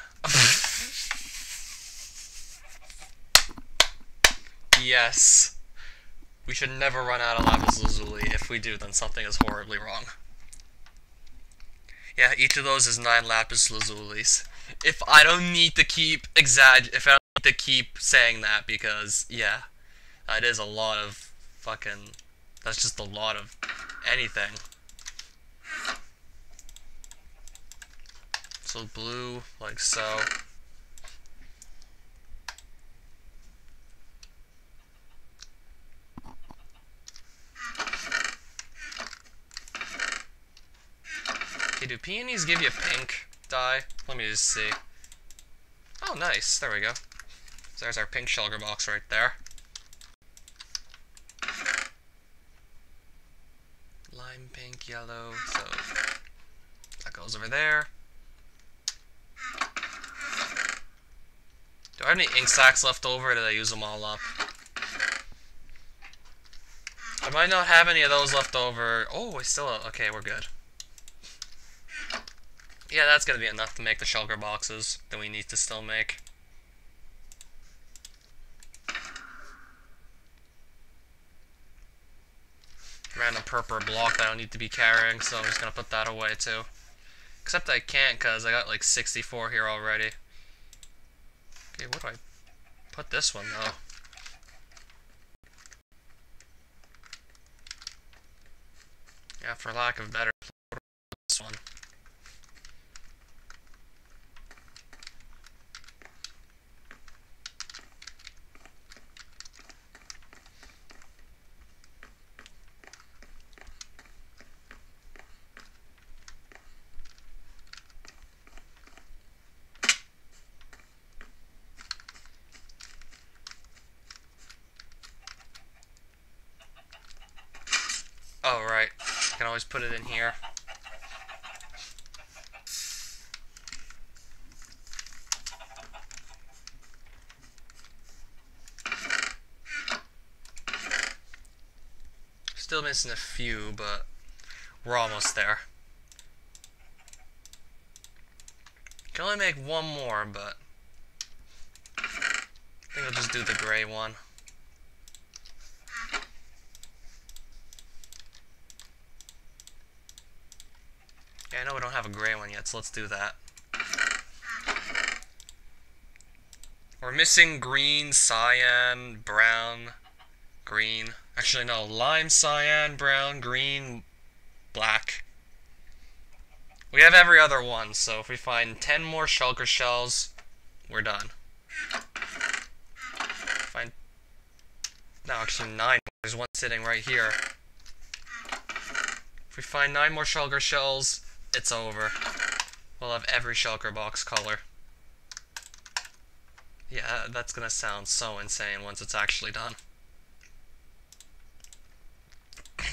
Yes. We should never run out of lapis lazuli. If we do, then something is horribly wrong. Yeah, each of those is 9 lapis lazulis. If I don't need to keep if I don't need to keep saying that, because yeah, that is a lot of fucking. That's just a lot of anything. So blue, like so. Okay, do peonies give you a pink dye? Let me just see. Oh, nice. There we go. So there's our pink shulker box right there. Lime pink, yellow, so that goes over there. Do I have any ink sacs left over, or did I use them all up? I might not have any of those left over. Oh, we still... Okay, we're good. Yeah, that's gonna be enough to make the shulker boxes that we need to still make. Random purple block that I don't need to be carrying, so I'm just gonna put that away too. Except I can't, because I got like 64 here already. Okay, what do I put this one though? Yeah, for lack of better, this one. Oh, right. I can always put it in here. Still missing a few, but we're almost there. Can only make one more, but I think I'll just do the gray one. Yeah, I know we don't have a gray one yet, so let's do that. We're missing green, cyan, brown, green. Actually, no, lime, cyan, brown, green, black. We have every other one, so if we find 10 more shulker shells, we're done. No, actually 9 more. There's one sitting right here. If we find 9 more shulker shells, it's over. We'll have every shulker box color. Yeah, that's gonna sound so insane once it's actually done.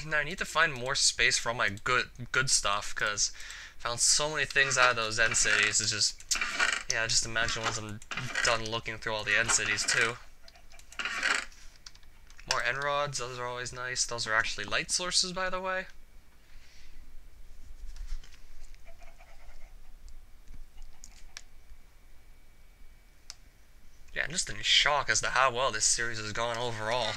Now I need to find more space for all my good stuff, because I found so many things out of those end cities. It's just, yeah, just imagine once I'm done looking through all the end cities too. More end rods, those are always nice. Those are actually light sources, by the way. Yeah, I'm just in shock as to how well this series has gone overall.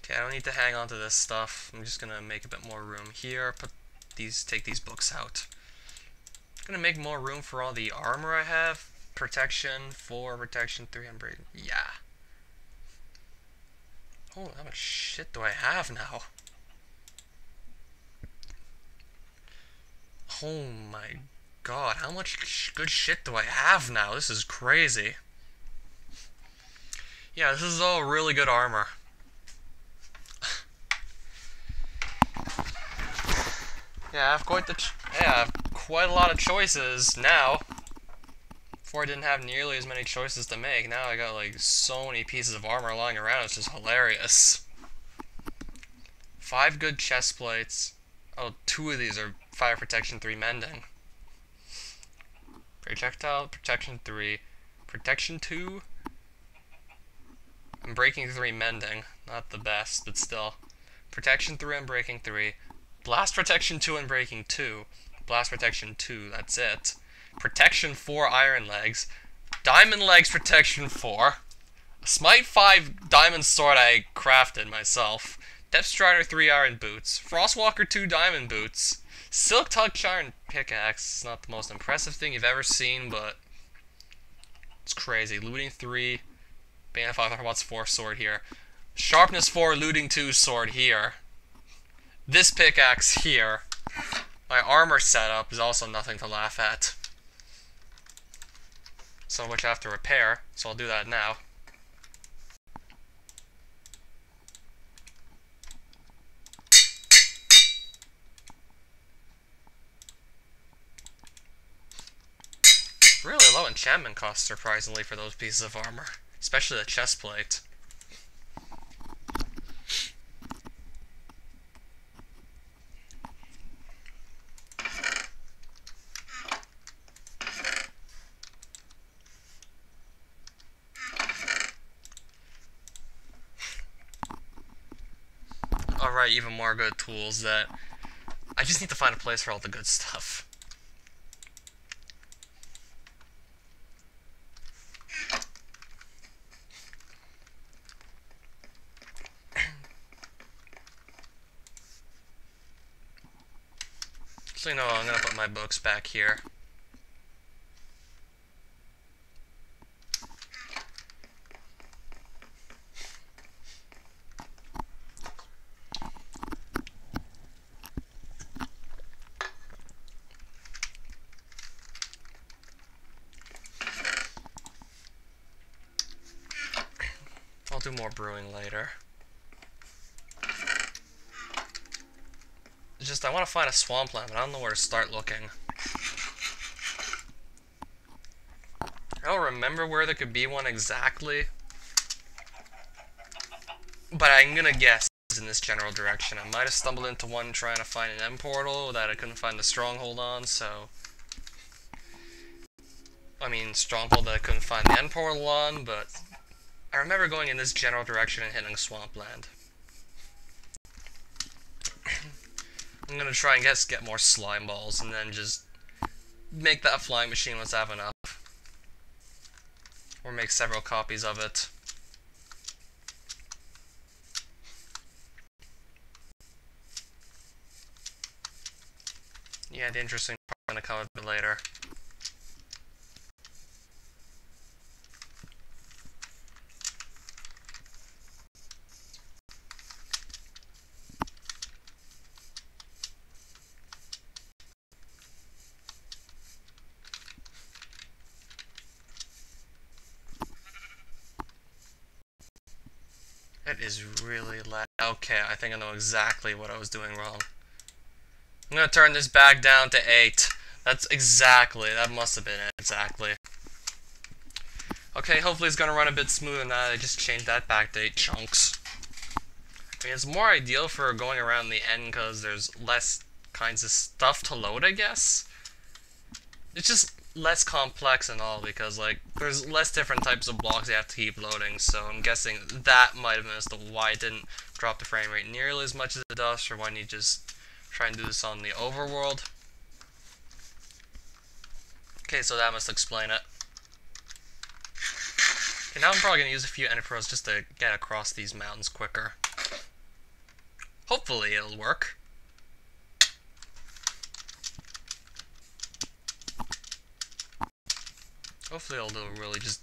Okay, I don't need to hang on to this stuff. I'm just gonna make a bit more room here. Take these books out. I'm gonna make more room for all the armor I have. Protection 4, protection 300. Yeah. Oh, how much shit do I have now? Oh my god, how much good shit do I have now? This is crazy. Yeah, this is all really good armor. Yeah, I have quite a lot of choices now. Before I didn't have nearly as many choices to make. Now I got like so many pieces of armor lying around. It's just hilarious. 5 good chest plates. Oh, 2 of these are fire protection, 3 mending. Projectile protection 3, protection 2, and breaking 3 mending. Not the best, but still. Protection 3 and breaking 3. Blast protection 2 and breaking 2. Blast protection 2, that's it. Protection 4 iron legs. Diamond legs protection 4. A smite 5 diamond sword I crafted myself. Depth strider 3 iron boots. Frostwalker 2 diamond boots. Silk touch iron pickaxe. It's not the most impressive thing you've ever seen, but it's crazy. Looting 3. Bane 5 watts 4 sword here. Sharpness 4 looting 2 sword here. This pickaxe here. My armor setup is also nothing to laugh at. Some of which I have to repair, so I'll do that now. Really low enchantment cost, surprisingly, for those pieces of armor. Especially the chest plate. Alright, even more good tools that... I just need to find a place for all the good stuff. So you know, I'm gonna put my books back here. I'll do more brewing later. It's just I want to find a swampland, but I don't know where to start looking. I don't remember where there could be one exactly, but I'm gonna guess in this general direction. I might have stumbled into one trying to find an end portal that I couldn't find the stronghold on, so... I mean, stronghold that I couldn't find the end portal on, but... I remember going in this general direction and hitting swampland. I'm gonna try and get more slime balls and then just make that flying machine once I have enough. Or make several copies of it. Yeah, the interesting part is gonna come a bit later. It is really loud. Okay, I think I know exactly what I was doing wrong. I'm gonna turn this back down to 8. That must have been it, exactly. Okay, hopefully it's gonna run a bit smoother now. I just changed that back to 8 chunks. I mean, it's more ideal for going around the end because there's less kinds of stuff to load, I guess. It's just less complex and all because, like, there's less different types of blocks you have to keep loading, so I'm guessing that might have been as to why it didn't drop the frame rate nearly as much as it does, or why you just try and do this on the overworld. Okay, so that must explain it. Okay, now I'm probably going to use a few ender pearls just to get across these mountains quicker. Hopefully it'll work. Hopefully it'll do really just...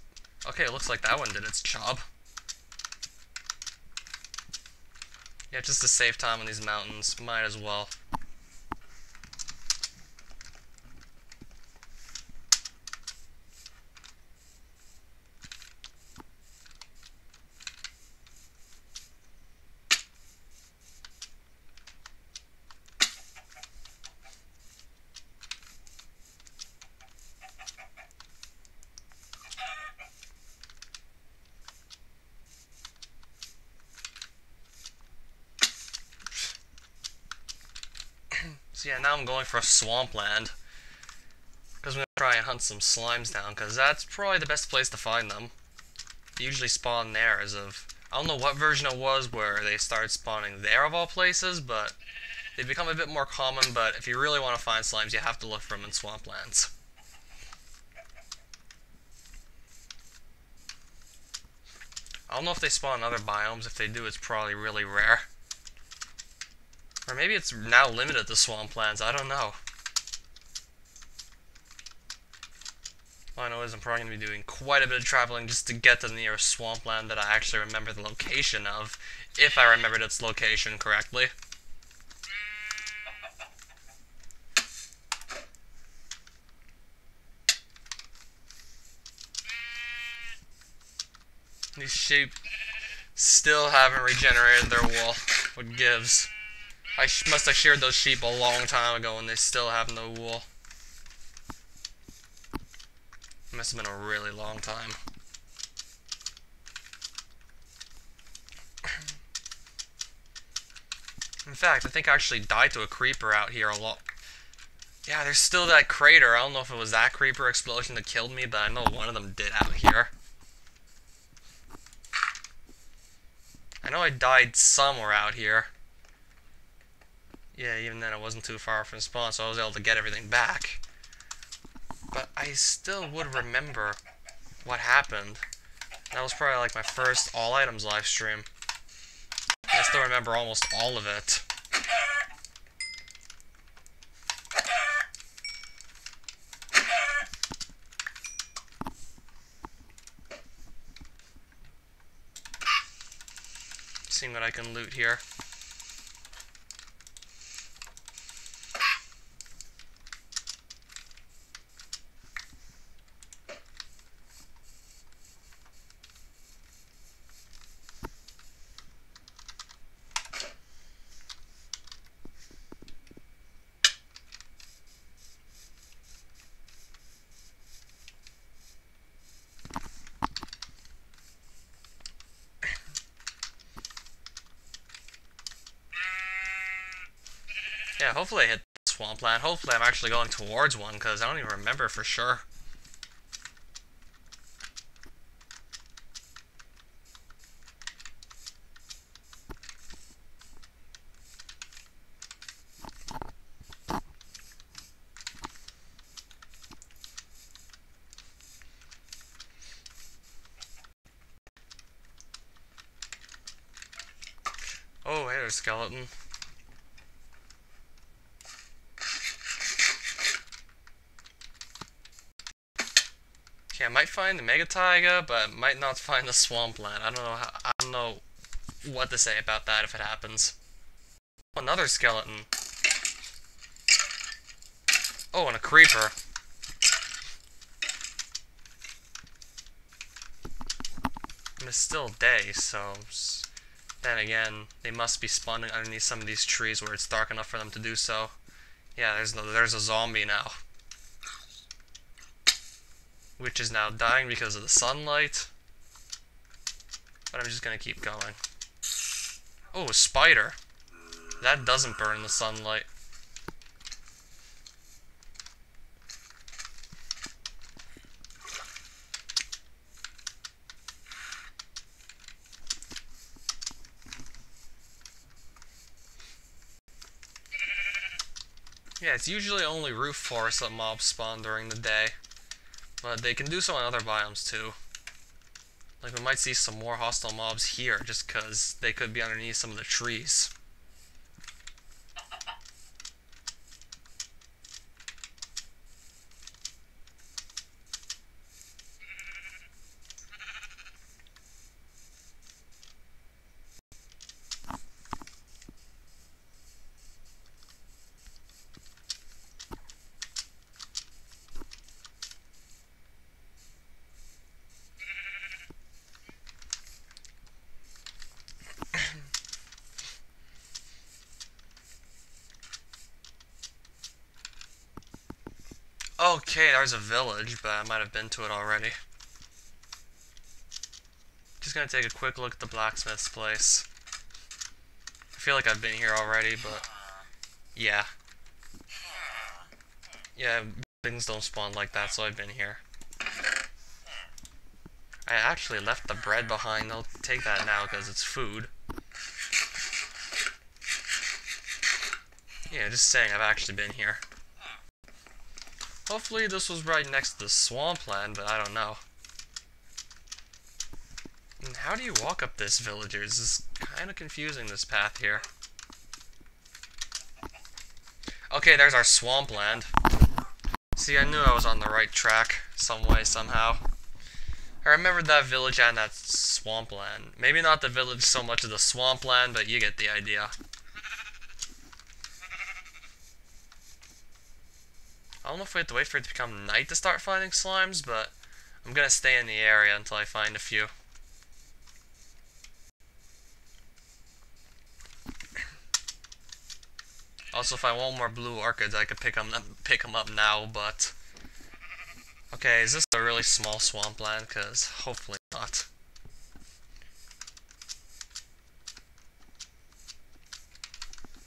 Okay, it looks like that one did its job. Yeah, just to save time on these mountains, might as well. So yeah, now I'm going for a swampland. Because I'm going to try and hunt some slimes down, because that's probably the best place to find them. They usually spawn there as of... I don't know what version it was where they started spawning there of all places, but they've become a bit more common, but if you really want to find slimes, you have to look for them in swamplands. I don't know if they spawn in other biomes. If they do, it's probably really rare. Or maybe it's now limited to swamplands, I don't know. All I know is I'm probably going to be doing quite a bit of traveling just to get to the nearest swampland that I actually remember the location of, if I remembered its location correctly. These sheep still haven't regenerated their wool. What gives? I must have sheared those sheep a long time ago and they still have no wool. It must have been a really long time. In fact, I think I actually died to a creeper out here a lot. Yeah, there's still that crater. I don't know if it was that creeper explosion that killed me, but I know one of them did out here. I know I died somewhere out here. Yeah, even then it wasn't too far from spawn, so I was able to get everything back. But I still would remember what happened. That was probably like my first all items live stream. I still remember almost all of it. Seeing what I can loot here. Yeah, hopefully I hit the swampland. Hopefully I'm actually going towards one, because I don't even remember for sure. Oh, hey, there's a skeleton. Okay, I might find the Mega Taiga, but might not find the swampland. I don't know what to say about that if it happens. Another skeleton. Oh, and a creeper. And it's still day, so... Then again, they must be spawning underneath some of these trees where it's dark enough for them to do so. Yeah, there's a zombie now. Which is now dying because of the sunlight. But I'm just gonna keep going. Oh, a spider. That doesn't burn in the sunlight. Yeah, it's usually only roof forests that mobs spawn during the day. But they can do so in other biomes too. Like we might see some more hostile mobs here just because they could be underneath some of the trees. Okay, there's a village, but I might have been to it already. Just gonna take a quick look at the blacksmith's place. I feel like I've been here already, but yeah. Yeah, things don't spawn like that, so I've been here. I actually left the bread behind. I'll take that now because it's food. Yeah, just saying, I've actually been here. Hopefully this was right next to the swampland, but I don't know. And how do you walk up this, villagers? This is kind of confusing, this path here. Okay, there's our swampland. See, I knew I was on the right track, some way, somehow. I remember that village and that swampland. Maybe not the village so much as the swampland, but you get the idea. I don't know if we have to wait for it to become night to start finding slimes, but I'm gonna stay in the area until I find a few. Also, if I want more blue orchids, I could pick them up now, but... Okay, is this a really small swampland? Because hopefully not.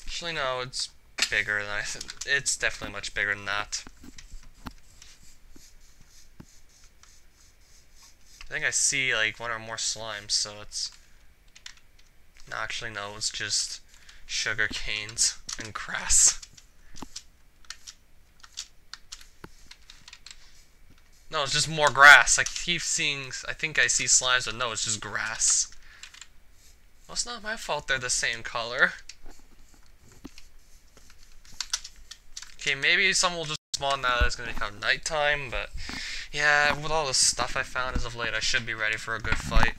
Actually, no, it's bigger than it's definitely much bigger than that. I think I see like one or more slimes, so it's... No, actually no, it's just sugar canes and grass. No, it's just more grass. I keep seeing... I think I see slimes, but no, it's just grass. Well, it's not my fault they're the same color. Okay, maybe some will just spawn now that it's going to become nighttime, but... Yeah, with all the stuff I found as of late, I should be ready for a good fight.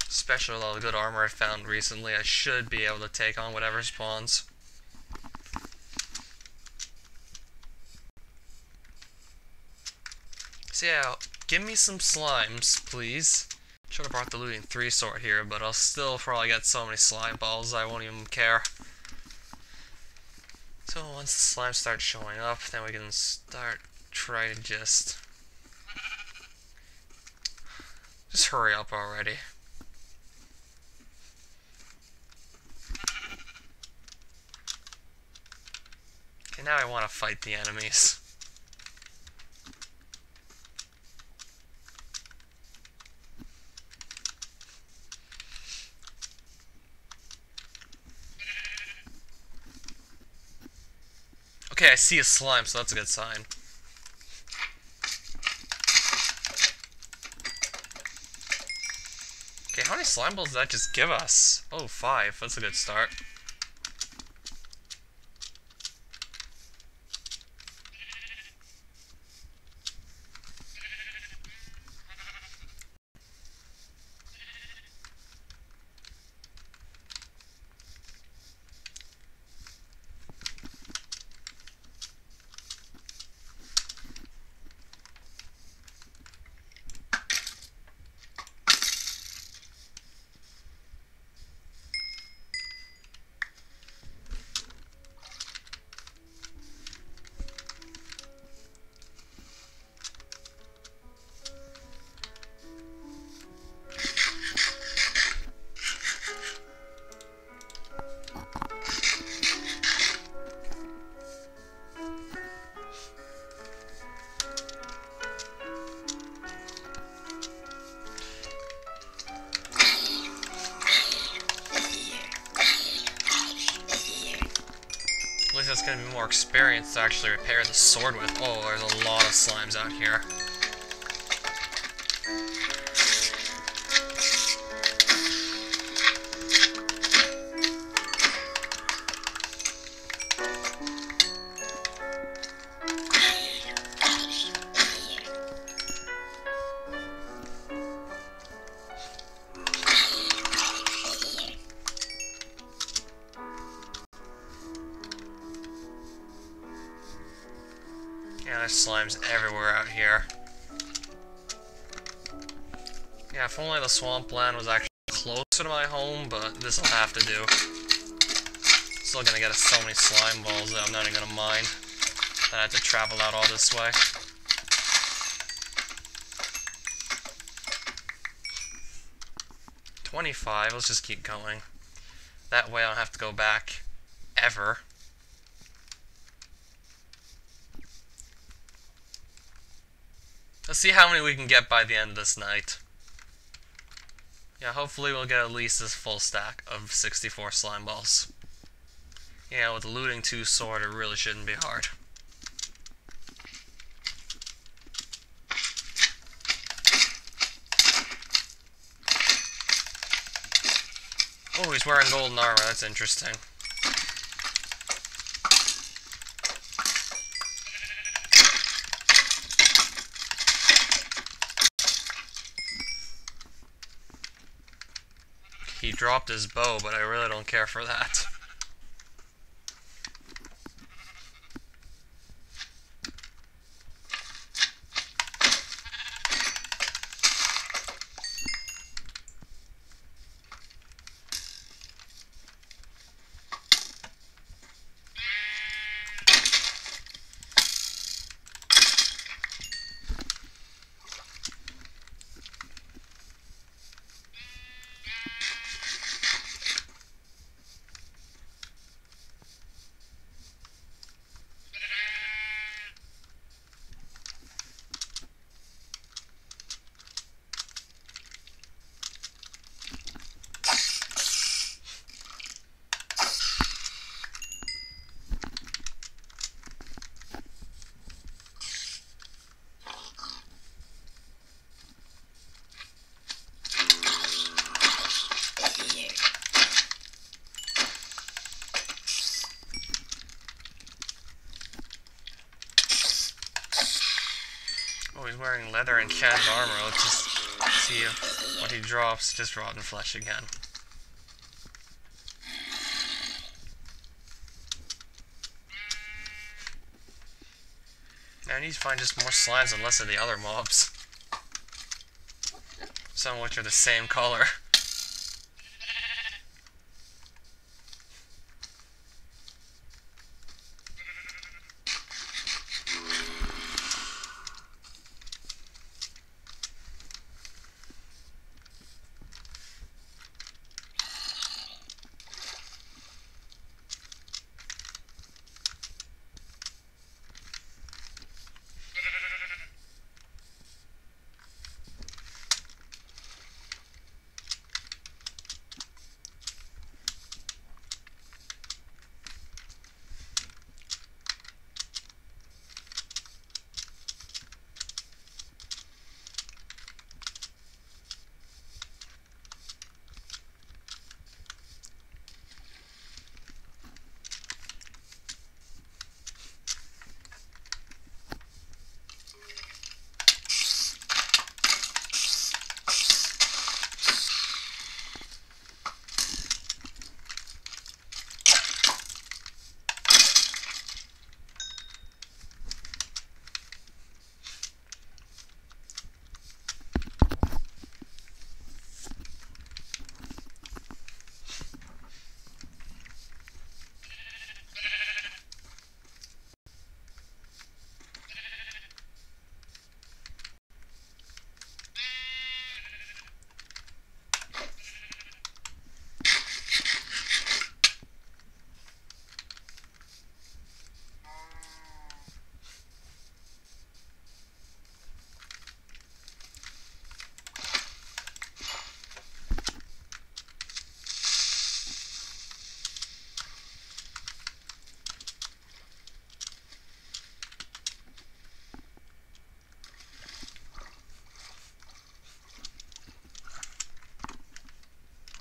Especially with all the good armor I found recently, I should be able to take on whatever spawns. So yeah, give me some slimes, please. Should have brought the looting 3 sort here, but I'll still probably get so many slime balls I won't even care. So once the slimes start showing up, then we can start trying to just hurry up already. Okay, now I want to fight the enemies. Okay, I see a slime, so that's a good sign. Okay, how many slime balls did that just give us? Oh, 5. That's a good start. At least that's gonna be more experience to actually repair the sword with. Oh, there's a lot of slimes out here. Yeah, there's slimes everywhere out here. Yeah, if only the swampland was actually closer to my home, but this'll have to do. still gonna get us so many slime balls that I'm not even gonna mind that I have to travel out all this way. $25, let's just keep going. That way I don't have to go back ever. Let's see how many we can get by the end of this night. Yeah, hopefully we'll get at least this full stack of 64 slime balls. Yeah, with the looting 2 sword, it really shouldn't be hard. Oh, he's wearing golden armor, that's interesting. He dropped his bow, but I really don't care for that. Oh, he's wearing leather and canned armor. Let's just see what he drops. Just rotten flesh again. Now I need to find just more slimes and less of the other mobs. Some of which are the same color.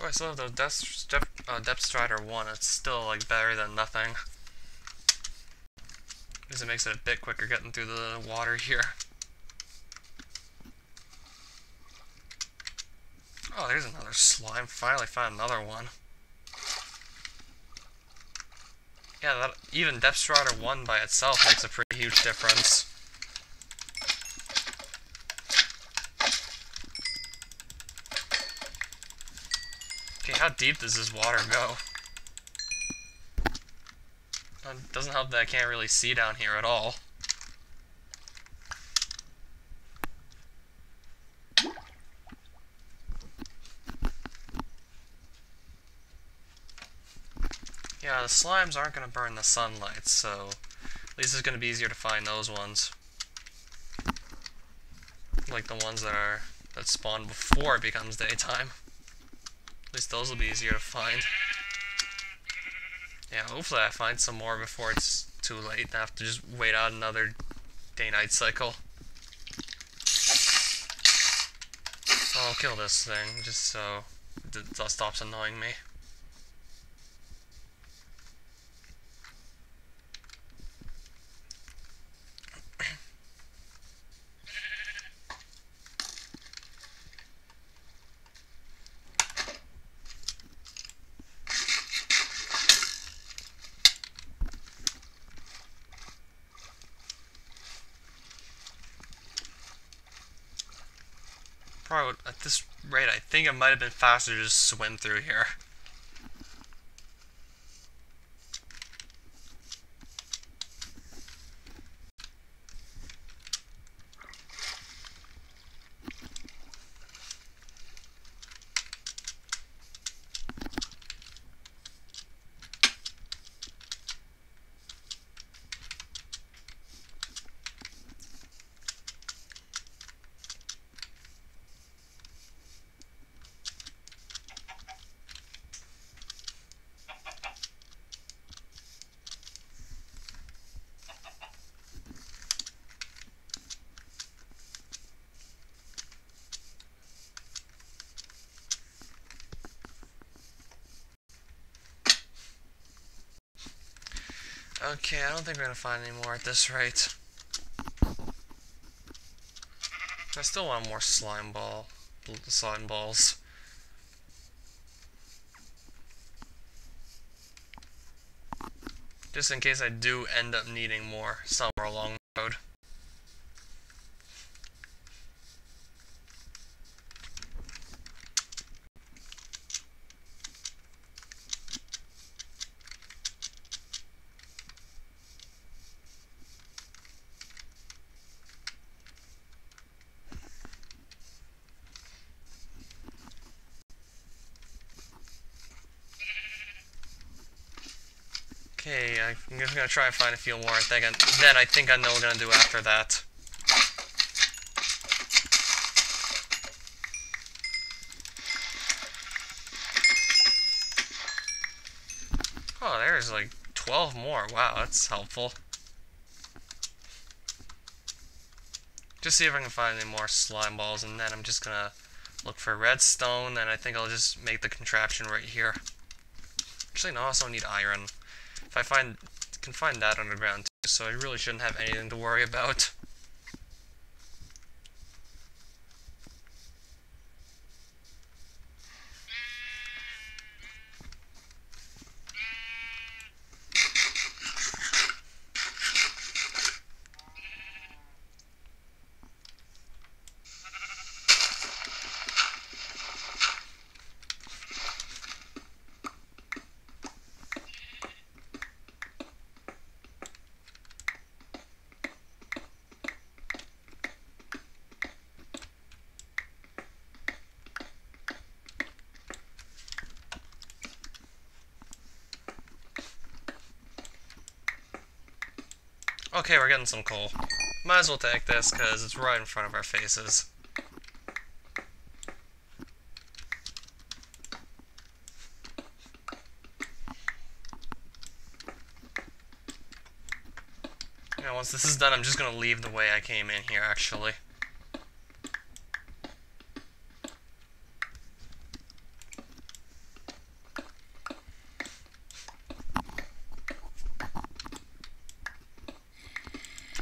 Oh, I still have the Depth Strider 1. It's still like better than nothing. Because it makes it a bit quicker getting through the water here. Oh, there's another slime. Finally found another one. Yeah, that even Depth Strider 1 by itself makes a pretty huge difference. Okay, how deep does this water go? It doesn't help that I can't really see down here at all. Yeah, the slimes aren't going to burn the sunlight, so at least it's going to be easier to find those ones. Like the ones that spawn before it becomes daytime. At least those will be easier to find. Yeah, hopefully I find some more before it's too late and I have to just wait out another day-night cycle. I'll kill this thing just so it stops annoying me. Probably, at this rate, I think it might have been faster to just swim through here. Okay, I don't think we're gonna find any more at this rate. I still want more slime balls. Just in case I do end up needing more somewhere along the road. Okay, I'm just gonna try and find a few more. I think I know what we're gonna do after that. Oh, there's like 12 more. Wow, that's helpful. Just see if I can find any more slime balls, and then I'm just gonna look for redstone, and I think I'll just make the contraption right here. Actually, no, I also need iron. If I can find that underground too, so I really shouldn't have anything to worry about. Okay, we're getting some coal. Might as well take this, because it's right in front of our faces. Yeah, once this is done, I'm just gonna leave the way I came in here, actually.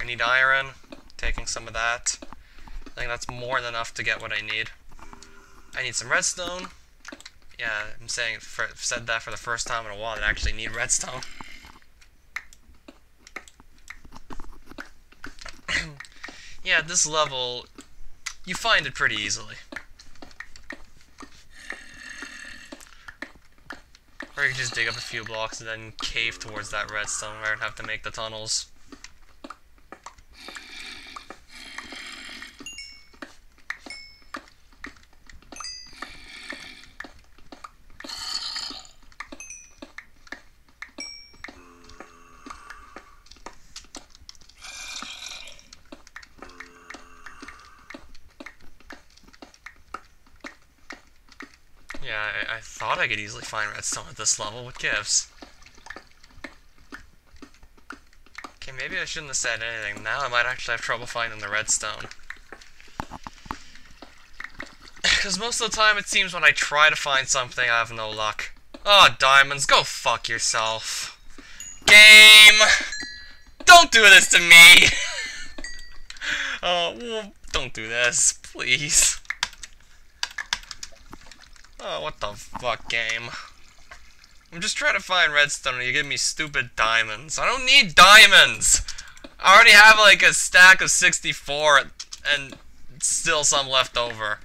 I need iron, taking some of that. I think that's more than enough to get what I need. I need some redstone. Yeah, I'm saying I've said that for the first time in a while that I actually need redstone. Yeah, at this level, you find it pretty easily. Or you can just dig up a few blocks and then cave towards that redstone where I'd have to make the tunnels. Yeah, I thought I could easily find redstone at this level. What gives? Okay, maybe I shouldn't have said anything. Now I might actually have trouble finding the redstone. Because most of the time it seems when I try to find something I have no luck. Oh, diamonds, go fuck yourself. Game! Don't do this to me! Oh, well, don't do this, please. Oh, what the fuck, game? I'm just trying to find redstone and you give me stupid diamonds. I don't need diamonds! I already have like a stack of 64 and still some left over.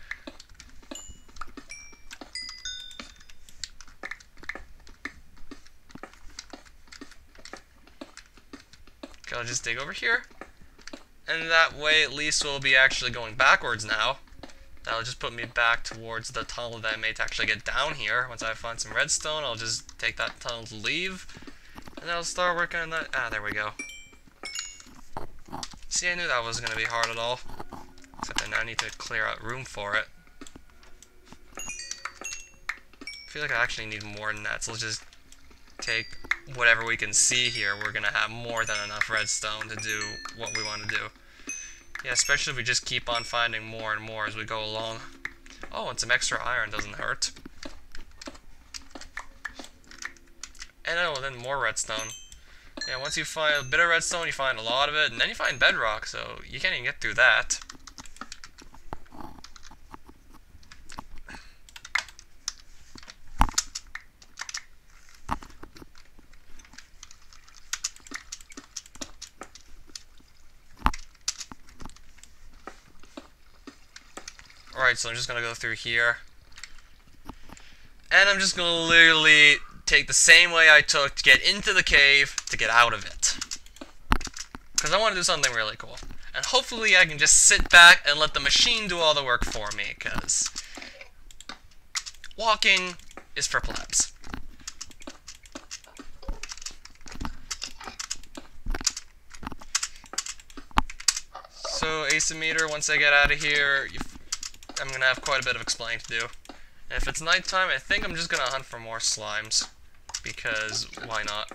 Okay, I'll just dig over here. And that way at least we'll be actually going backwards now. That'll just put me back towards the tunnel that I made to actually get down here. Once I find some redstone, I'll just take that tunnel to leave. And then I'll start working on that. Ah, there we go. See, I knew that wasn't going to be hard at all. Except I now need to clear out room for it. I feel like I actually need more than that, so let's just take whatever we can see here. We're going to have more than enough redstone to do what we want to do. Yeah, especially if we just keep on finding more and more as we go along. Oh, and some extra iron doesn't hurt. And oh, then more redstone. Yeah, once you find a bit of redstone, you find a lot of it, and then you find bedrock, so you can't even get through that. Alright, so I'm just going to go through here. And I'm just going to literally take the same way I took to get into the cave to get out of it. Because I want to do something really cool. And hopefully I can just sit back and let the machine do all the work for me, because walking is for plebs. So, asymmeter, once I get out of here, I'm going to have quite a bit of explaining to do. And if it's nighttime, I think I'm just going to hunt for more slimes. Because, why not?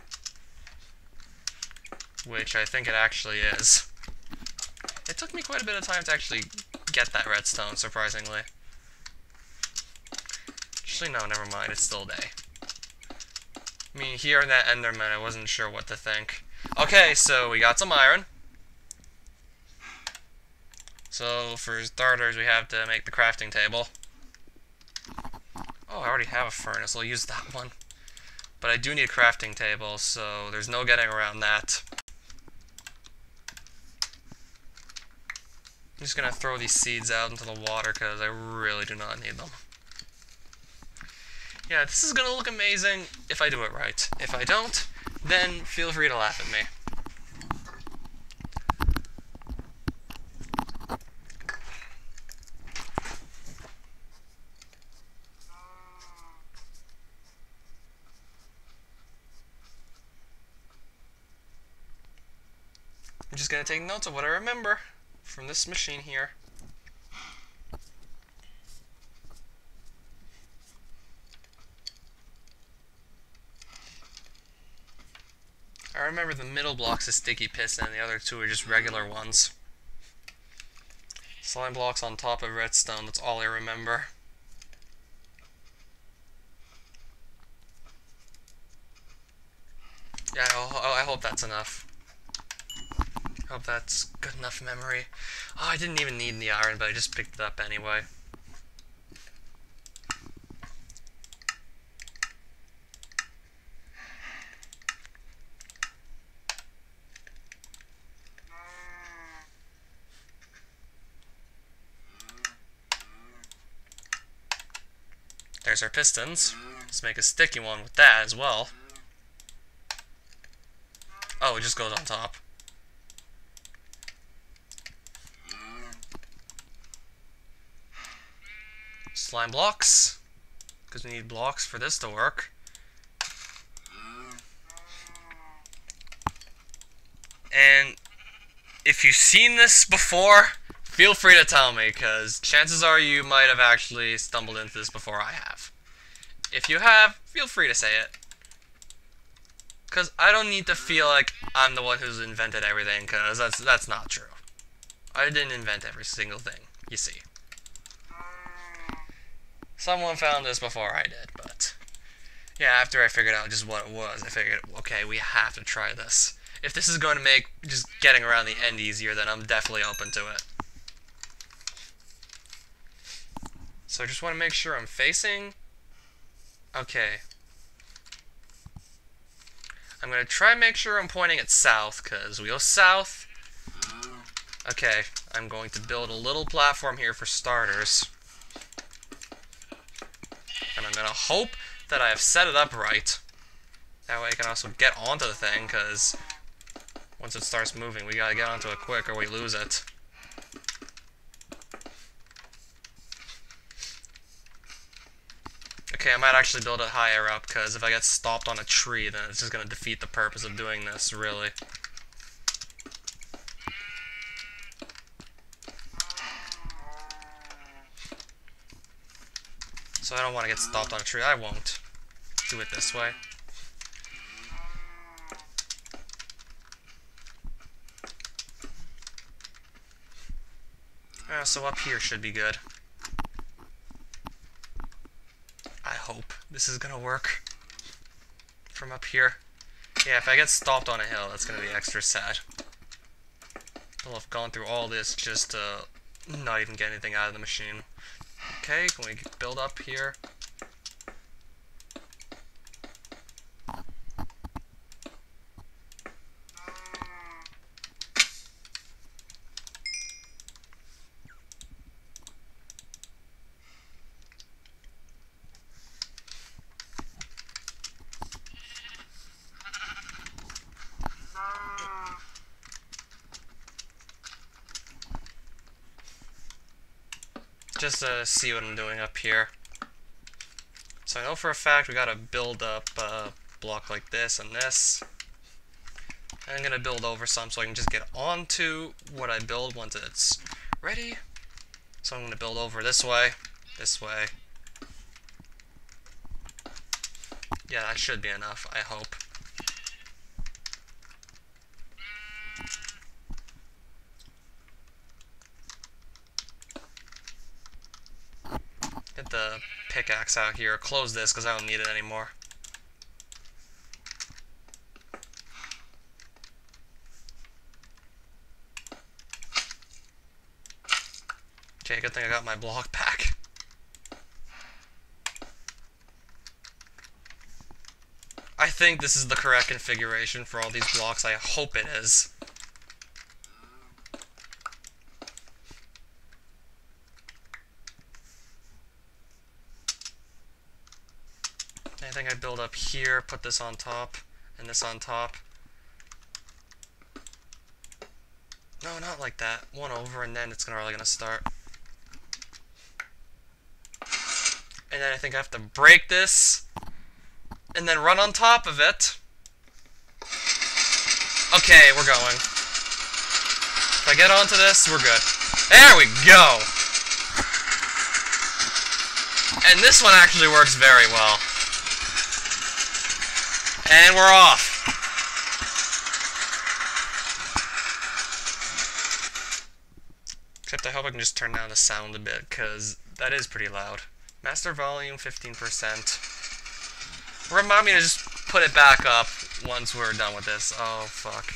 Which I think it actually is. It took me quite a bit of time to actually get that redstone, surprisingly. Actually, no, never mind, it's still day. I mean, here in that Enderman, I wasn't sure what to think. Okay, so we got some iron. So, for starters, we have to make the crafting table. Oh, I already have a furnace, I'll use that one. But I do need a crafting table, so there's no getting around that. I'm just gonna throw these seeds out into the water, because I really do not need them. Yeah, this is gonna look amazing if I do it right. If I don't, then feel free to laugh at me. I'm just going to take notes of what I remember from this machine here. I remember the middle block's a sticky piston and the other two are just regular ones. Slime blocks on top of redstone, that's all I remember. Yeah, I hope that's enough. Hope that's good enough memory. Oh, I didn't even need the iron, but I just picked it up anyway. There's our pistons. Let's make a sticky one with that as well. Oh, it just goes on top. Slime blocks, because we need blocks for this to work. And if you've seen this before, feel free to tell me, because chances are you might have actually stumbled into this before I have. If you have, feel free to say it. Because I don't need to feel like I'm the one who's invented everything, because that's not true. I didn't invent every single thing, you see. Someone found this before I did, but... yeah, after I figured out just what it was, I figured, okay, we have to try this. If this is going to make just getting around the end easier, then I'm definitely open to it. So I just want to make sure I'm facing... okay. I'm going to try and make sure I'm pointing it south, because we go south. Okay, I'm going to build a little platform here for starters. And I'm going to hope that I have set it up right. That way I can also get onto the thing, because once it starts moving, we gotta get onto it quick or we lose it. Okay, I might actually build it higher up, because if I get stopped on a tree, then it's just gonna defeat the purpose of doing this, really. So I don't want to get stopped on a tree. I won't do it this way. So up here should be good. I hope this is gonna work from up here. Yeah, if I get stopped on a hill, that's gonna be extra sad. I'll have gone through all this just to not even get anything out of the machine. Okay, can we build up here? Just to see what I'm doing up here. So I know for a fact we gotta build up a block like this and this. And I'm gonna build over some so I can just get onto what I build once it's ready. So I'm gonna build over this way, this way. Yeah, that should be enough, I hope. Get the pickaxe out here. Close this because I don't need it anymore. Okay, good thing I got my block back. I think this is the correct configuration for all these blocks. I hope it is. I think I build up here, put this on top, and this on top. No, not like that. One over, and then it's really gonna start. And then I think I have to break this, and then run on top of it. Okay, we're going. If I get onto this, we're good. There we go! And this one actually works very well. And we're off. Except I hope I can just turn down the sound a bit, because that is pretty loud. Master volume, 15%. Remind me to just put it back up once we're done with this. Oh, fuck.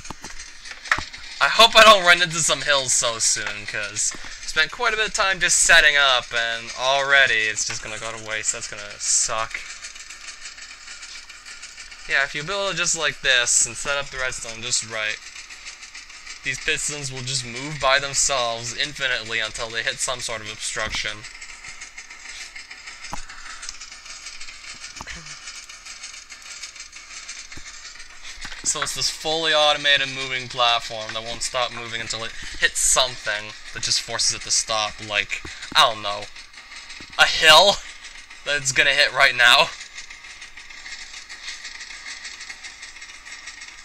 I hope I don't run into some hills so soon, because I spent quite a bit of time just setting up, and already it's just gonna go to waste. That's gonna suck. Yeah, if you build it just like this and set up the redstone just right, these pistons will just move by themselves infinitely until they hit some sort of obstruction. So it's this fully automated moving platform that won't stop moving until it hits something that just forces it to stop, like, I don't know, a hill that it's gonna hit right now.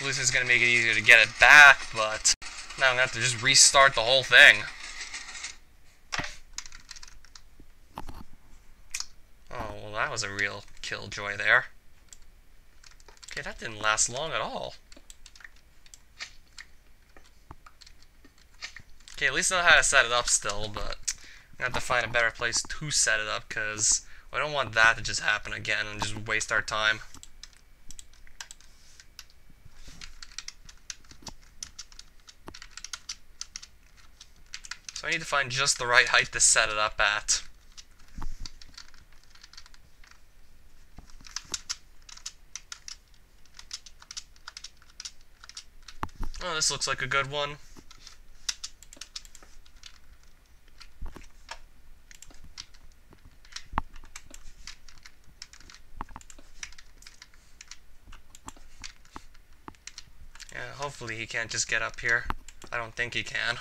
At least it's gonna make it easier to get it back, but now I'm gonna have to just restart the whole thing. Oh, well that was a real killjoy there. Okay, that didn't last long at all. Okay, at least I know how to set it up still, but I'm gonna have to find a better place to set it up, because I don't want that to just happen again and just waste our time. So I need to find just the right height to set it up at. Oh, this looks like a good one. Yeah, hopefully he can't just get up here. I don't think he can.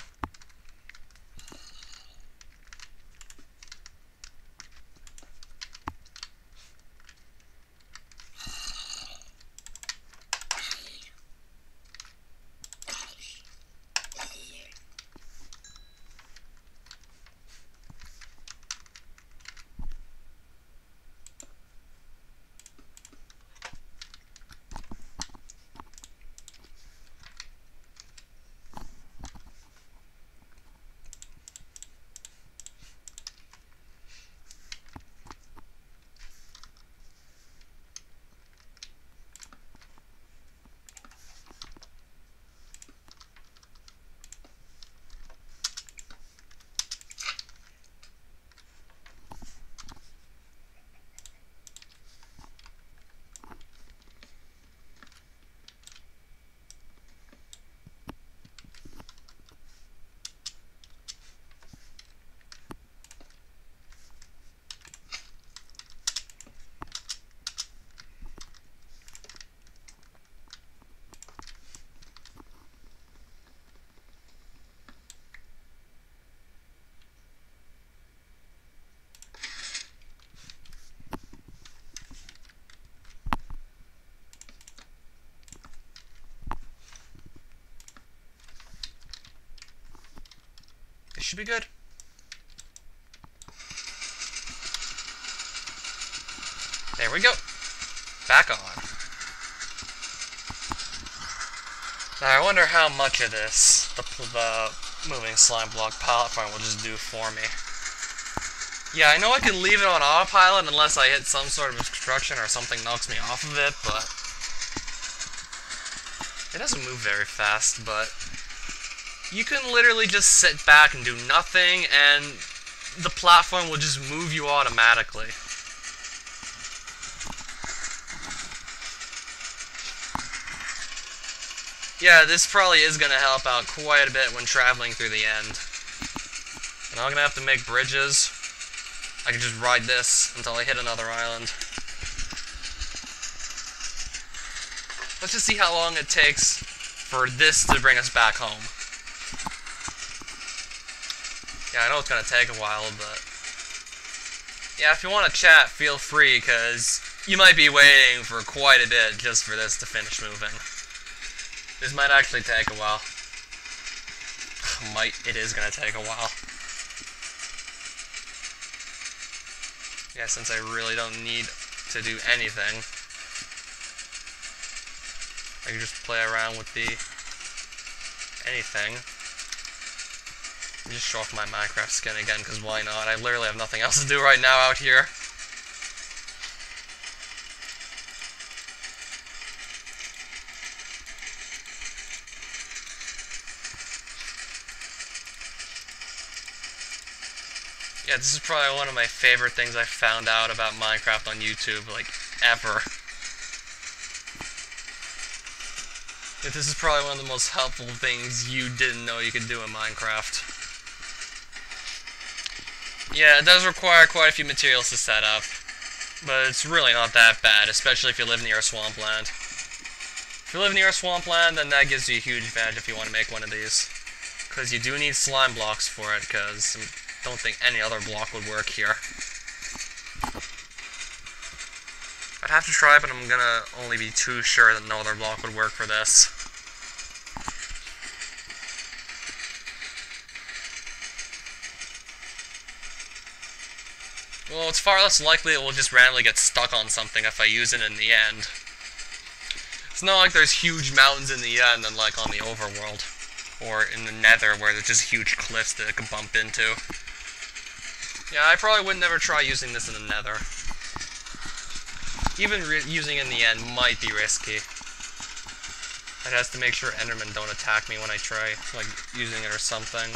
This should be good. There we go. Back on. Now I wonder how much of this the moving slime block platform will just do for me. Yeah, I know I can leave it on autopilot unless I hit some sort of obstruction or something knocks me off of it, but it doesn't move very fast, but you can literally just sit back and do nothing, and the platform will just move you automatically. Yeah, this probably is going to help out quite a bit when traveling through the end. And I'm going to have to make bridges. I can just ride this until I hit another island. Let's just see how long it takes for this to bring us back home. Yeah, I know it's going to take a while, but yeah, if you want to chat, feel free, because you might be waiting for quite a bit just for this to finish moving. This might actually take a while. It is going to take a while. Yeah, since I really don't need to do anything, I can just play around with the anything. Just show off my Minecraft skin again, because why not? I literally have nothing else to do right now out here. Yeah, this is probably one of my favorite things I found out about Minecraft on YouTube, like, ever. Yeah, this is probably one of the most helpful things you didn't know you could do in Minecraft. Yeah, it does require quite a few materials to set up, but it's really not that bad, especially if you live near a swampland. If you live near a swampland, then that gives you a huge advantage if you want to make one of these. Because you do need slime blocks for it, because I don't think any other block would work here. I'd have to try, but I'm gonna only be too sure that no other block would work for this. Well, it's far less likely it will just randomly get stuck on something if I use it in the end. It's not like there's huge mountains in the end, unlike on the overworld. Or in the nether, where there's just huge cliffs that it could bump into. Yeah, I probably would never try using this in the nether. Even using it in the end might be risky. I'd have to make sure Endermen don't attack me when I try, like, using it or something.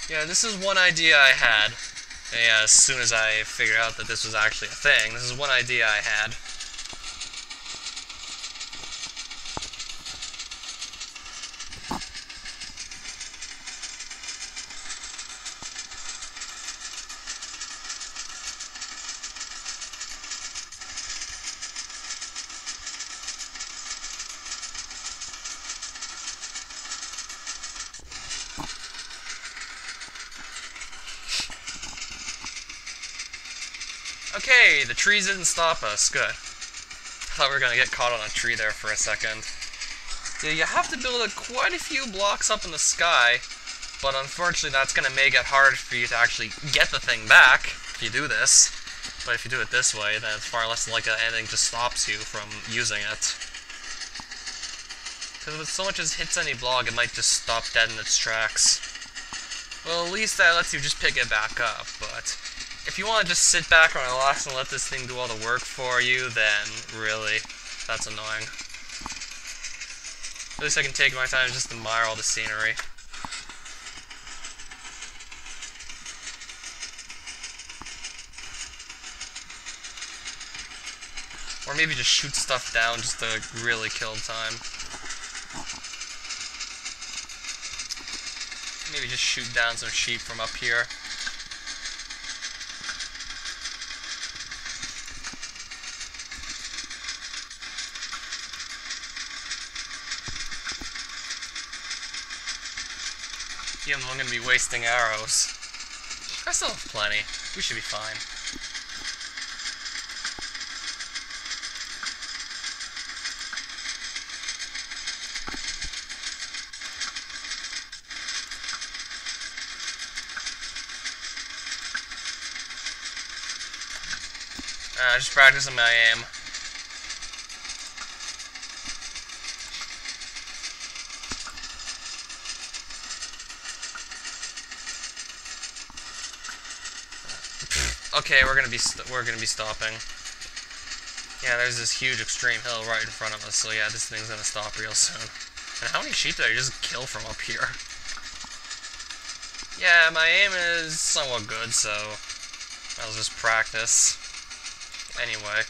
Yeah, this is one idea I had. Yeah, as soon as I figured out that this was actually a thing, this is one idea I had. Okay, the trees didn't stop us. Good. I thought we were gonna get caught on a tree there for a second. Yeah, you have to build quite a few blocks up in the sky, but unfortunately that's gonna make it hard for you to actually get the thing back if you do this. But if you do it this way, then it's far less likely that anything just stops you from using it. Because if it so much as hits any block, it might just stop dead in its tracks. Well, at least that lets you just pick it back up, but if you want to just sit back and relax and let this thing do all the work for you, then really, that's annoying. At least I can take my time just to admire all the scenery. Or maybe just shoot stuff down just to really kill time. Maybe just shoot down some sheep from up here. Yeah, I'm gonna be wasting arrows. I still have plenty. We should be fine. Just practicing my aim. Okay, we're gonna be stopping. Yeah, there's this huge extreme hill right in front of us, so yeah, this thing's gonna stop real soon. And how many sheep did I just kill from up here? Yeah, my aim is somewhat good, so I'll just practice. Anyway.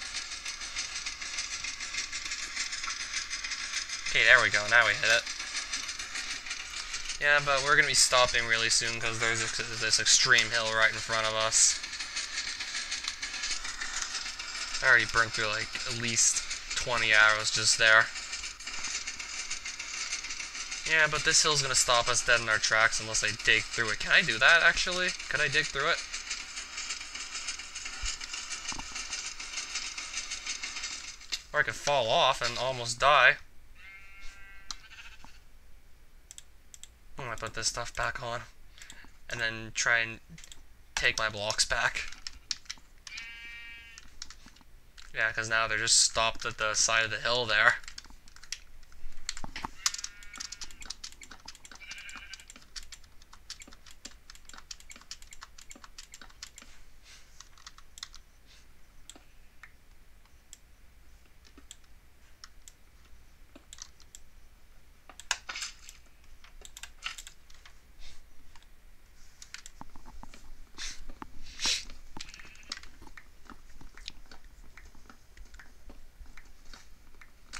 Okay, there we go, now we hit it. Yeah, but we're gonna be stopping really soon because there's this extreme hill right in front of us. I already burned through like at least 20 arrows just there. Yeah, but this hill's gonna stop us dead in our tracks unless I dig through it. Can I do that, actually? Could I dig through it? Or I could fall off and almost die. I'm gonna put this stuff back on. And then try and take my blocks back. Yeah, because now they're just stopped at the side of the hill there.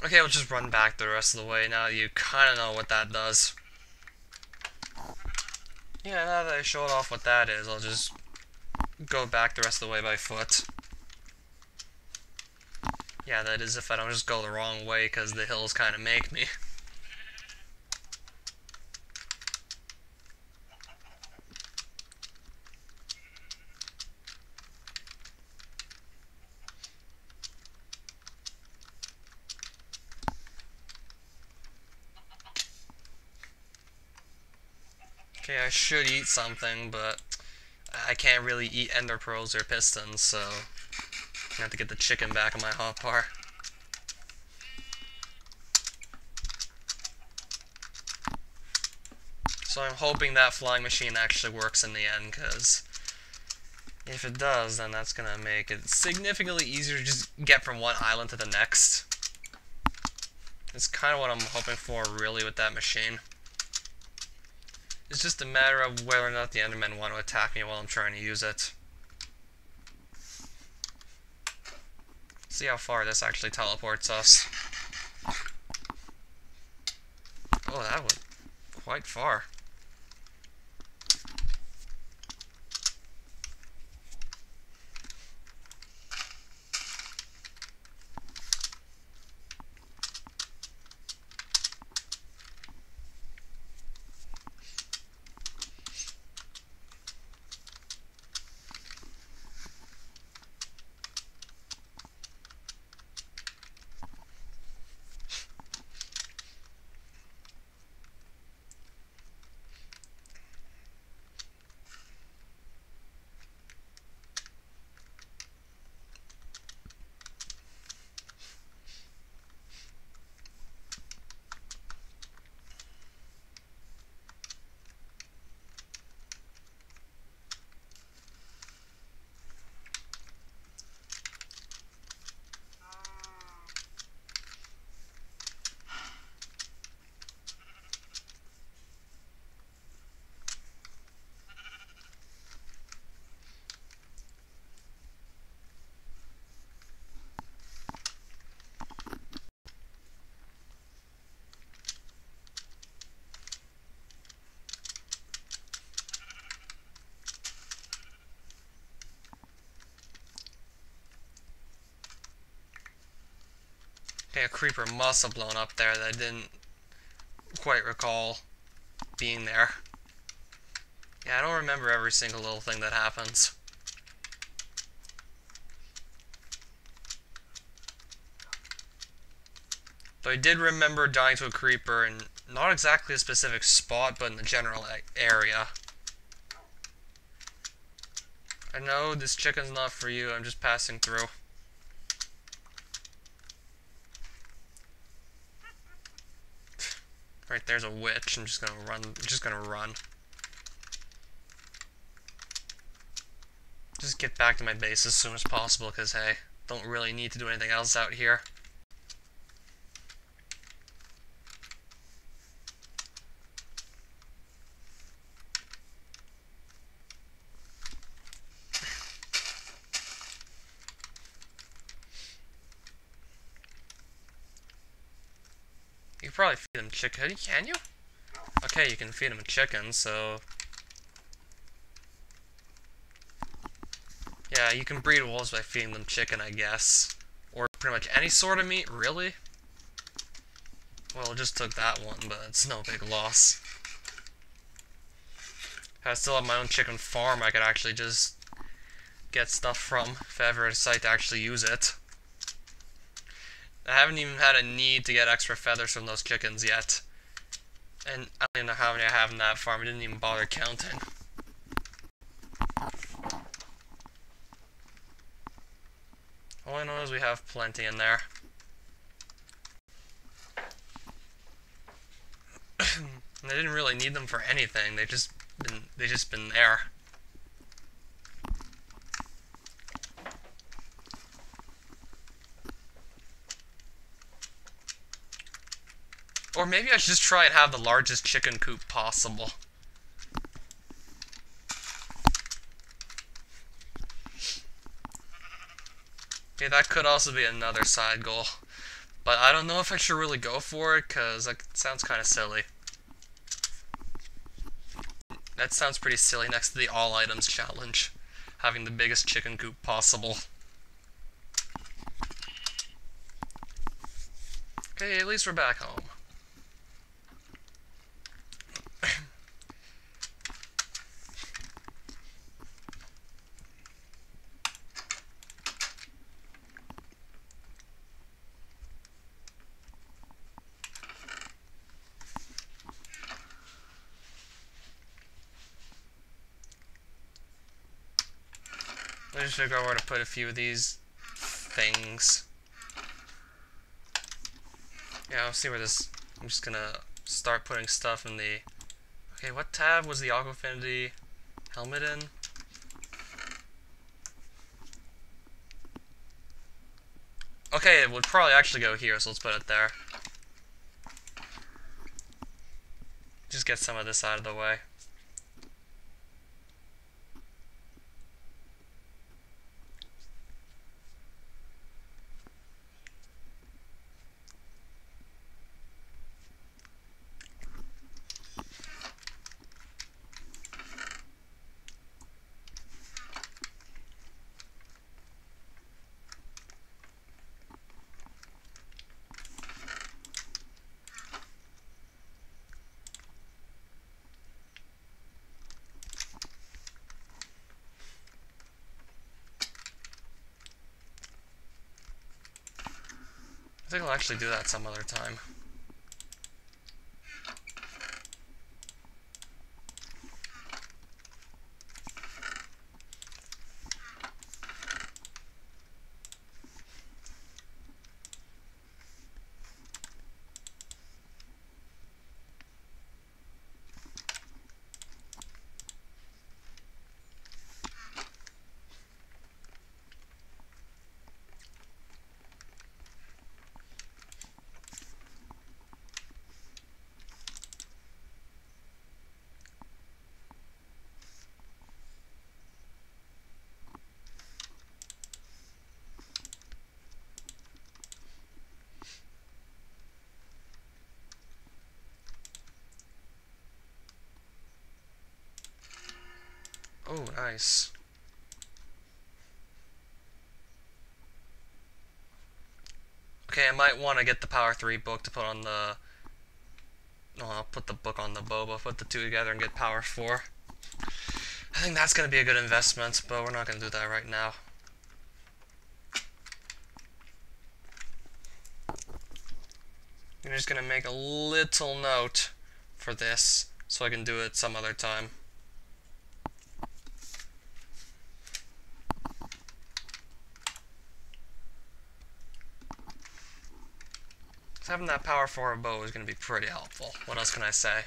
Okay, we'll just run back the rest of the way now that you kind of know what that does. Yeah, now that I showed off what that is, I'll just go back the rest of the way by foot. Yeah, that is if I don't just go the wrong way, because the hills kind of make me. Okay, I should eat something, but I can't really eat ender pearls or pistons, so I have to get the chicken back in my hotbar. So I'm hoping that flying machine actually works in the end, because if it does, then that's going to make it significantly easier to just get from one island to the next. It's kind of what I'm hoping for, really, with that machine. It's just a matter of whether or not the Endermen want to attack me while I'm trying to use it. See how far this actually teleports us. Oh, that went quite far. Okay, a creeper must have blown up there that I didn't quite recall being there. Yeah, I don't remember every single little thing that happens. But I did remember dying to a creeper in not exactly a specific spot, but in the general area. I know this chicken's not for you, I'm just passing through. Right there's a witch, I'm just gonna run. Just get back to my base as soon as possible, because hey, don't really need to do anything else out here. You can probably feed them chicken. Can you? Okay, you can feed them chicken, so... Yeah, you can breed wolves by feeding them chicken, I guess. Or pretty much any sort of meat, really? Well, it just took that one, but it's no big loss. If I still have my own chicken farm, I could actually just get stuff from if I ever decide to actually use it. I haven't even had a need to get extra feathers from those chickens yet. And I don't even know how many I have in that farm, I didn't even bother counting. All I know is we have plenty in there. And I didn't really need them for anything, they just been there. Or maybe I should just try and have the largest chicken coop possible. Okay, that could also be another side goal. But I don't know if I should really go for it, because that sounds kind of silly. That sounds pretty silly next to the all items challenge. having the biggest chicken coop possible. Okay, at least we're back home. Let me just figure out where to put a few of these things. Yeah, I'll see where this... I'm just gonna start putting stuff in the... Okay, what tab was the Aqua Affinity helmet in? Okay, it would probably actually go here, so let's put it there. Just get some of this out of the way. I think I'll actually do that some other time. Oh, nice. Okay, I might want to get the Power 3 book to put on the... No, I'll put the book on the boba, put the two together and get Power 4. I think that's going to be a good investment, but we're not going to do that right now. I'm just going to make a little note for this, so I can do it some other time. Having that Power 4 bow is going to be pretty helpful. What else can I say?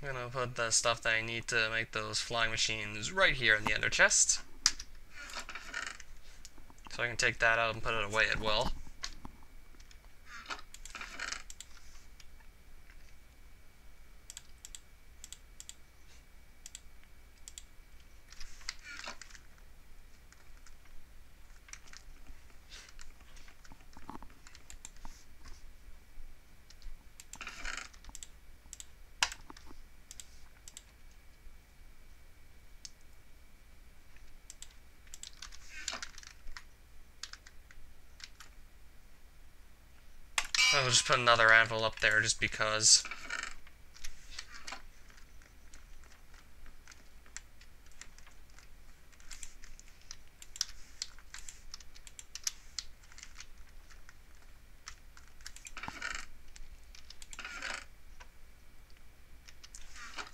I'm gonna put the stuff that I need to make those flying machines right here in the ender chest. So I can take that out and put it away at will. I'll just put another anvil up there just because.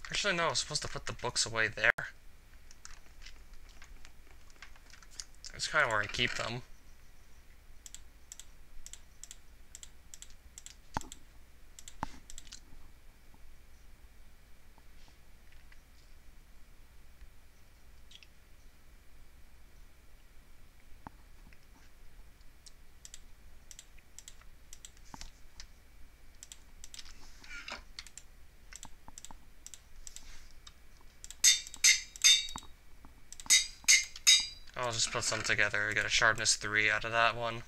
Actually, no, I was supposed to put the books away there. That's kind of where I keep them. I'll just put some together. We get a sharpness 3 out of that one.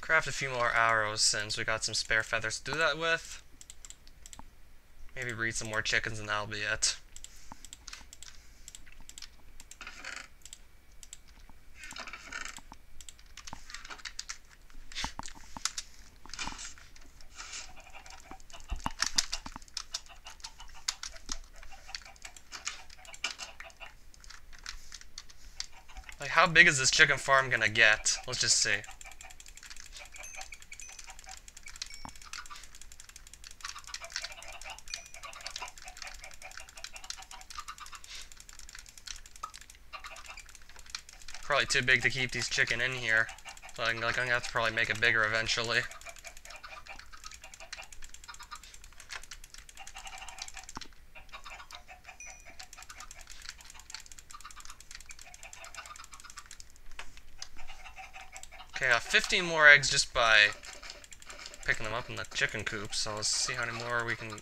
Craft a few more arrows since we got some spare feathers to do that with. Maybe breed some more chickens and that'll be it. Like, how big is this chicken farm gonna get? Let's just see. Probably too big to keep these chicken in here. So I'm gonna have to probably make it bigger eventually. Okay, I got 15 more eggs just by picking them up in the chicken coop, so let's see how many more we can...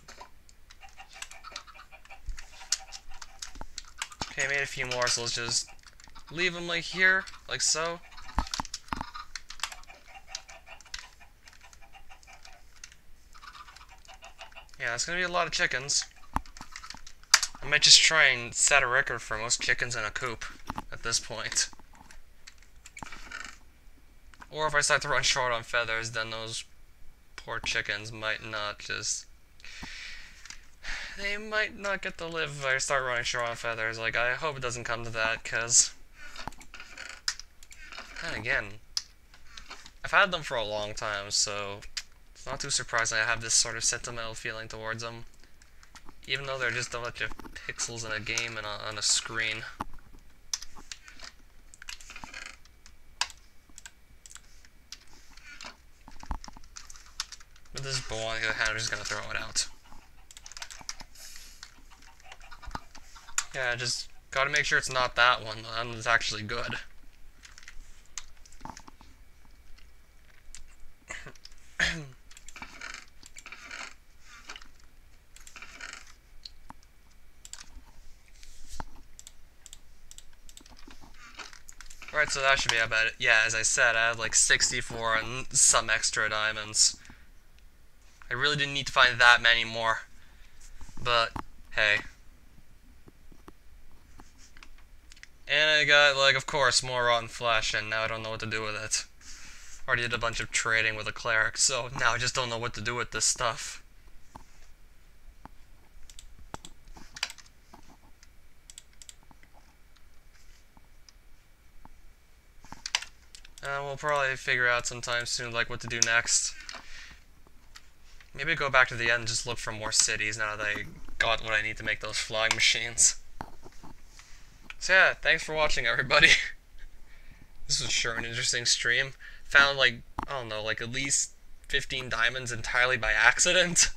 Okay, I made a few more, so let's just leave them like here, like so. Yeah, that's gonna be a lot of chickens. I might just try and set a record for most chickens in a coop at this point. Or if I start to run short on feathers, then those poor chickens might not just... They might not get to live if I start running short on feathers. Like, I hope it doesn't come to that, because... Then again, I've had them for a long time, so it's not too surprising I have this sort of sentimental feeling towards them. Even though they're just a bunch of pixels in a game and on a screen. With this bowl on the other hand, I'm just gonna throw it out. Yeah, just gotta make sure it's not that one. That one's actually good. Alright, so that should be about it. Yeah, as I said, I had like 64 and some extra diamonds. I really didn't need to find that many more. But, hey. And I got, like, of course, more rotten flesh, and now I don't know what to do with it. Already did a bunch of trading with a cleric, so now I just don't know what to do with this stuff. We'll probably figure out sometime soon, like, what to do next. Maybe go back to the end and just look for more cities now that I got what I need to make those flying machines. So yeah, thanks for watching, everybody. This was sure an interesting stream. Found, like, I don't know, like at least 15 diamonds entirely by accident.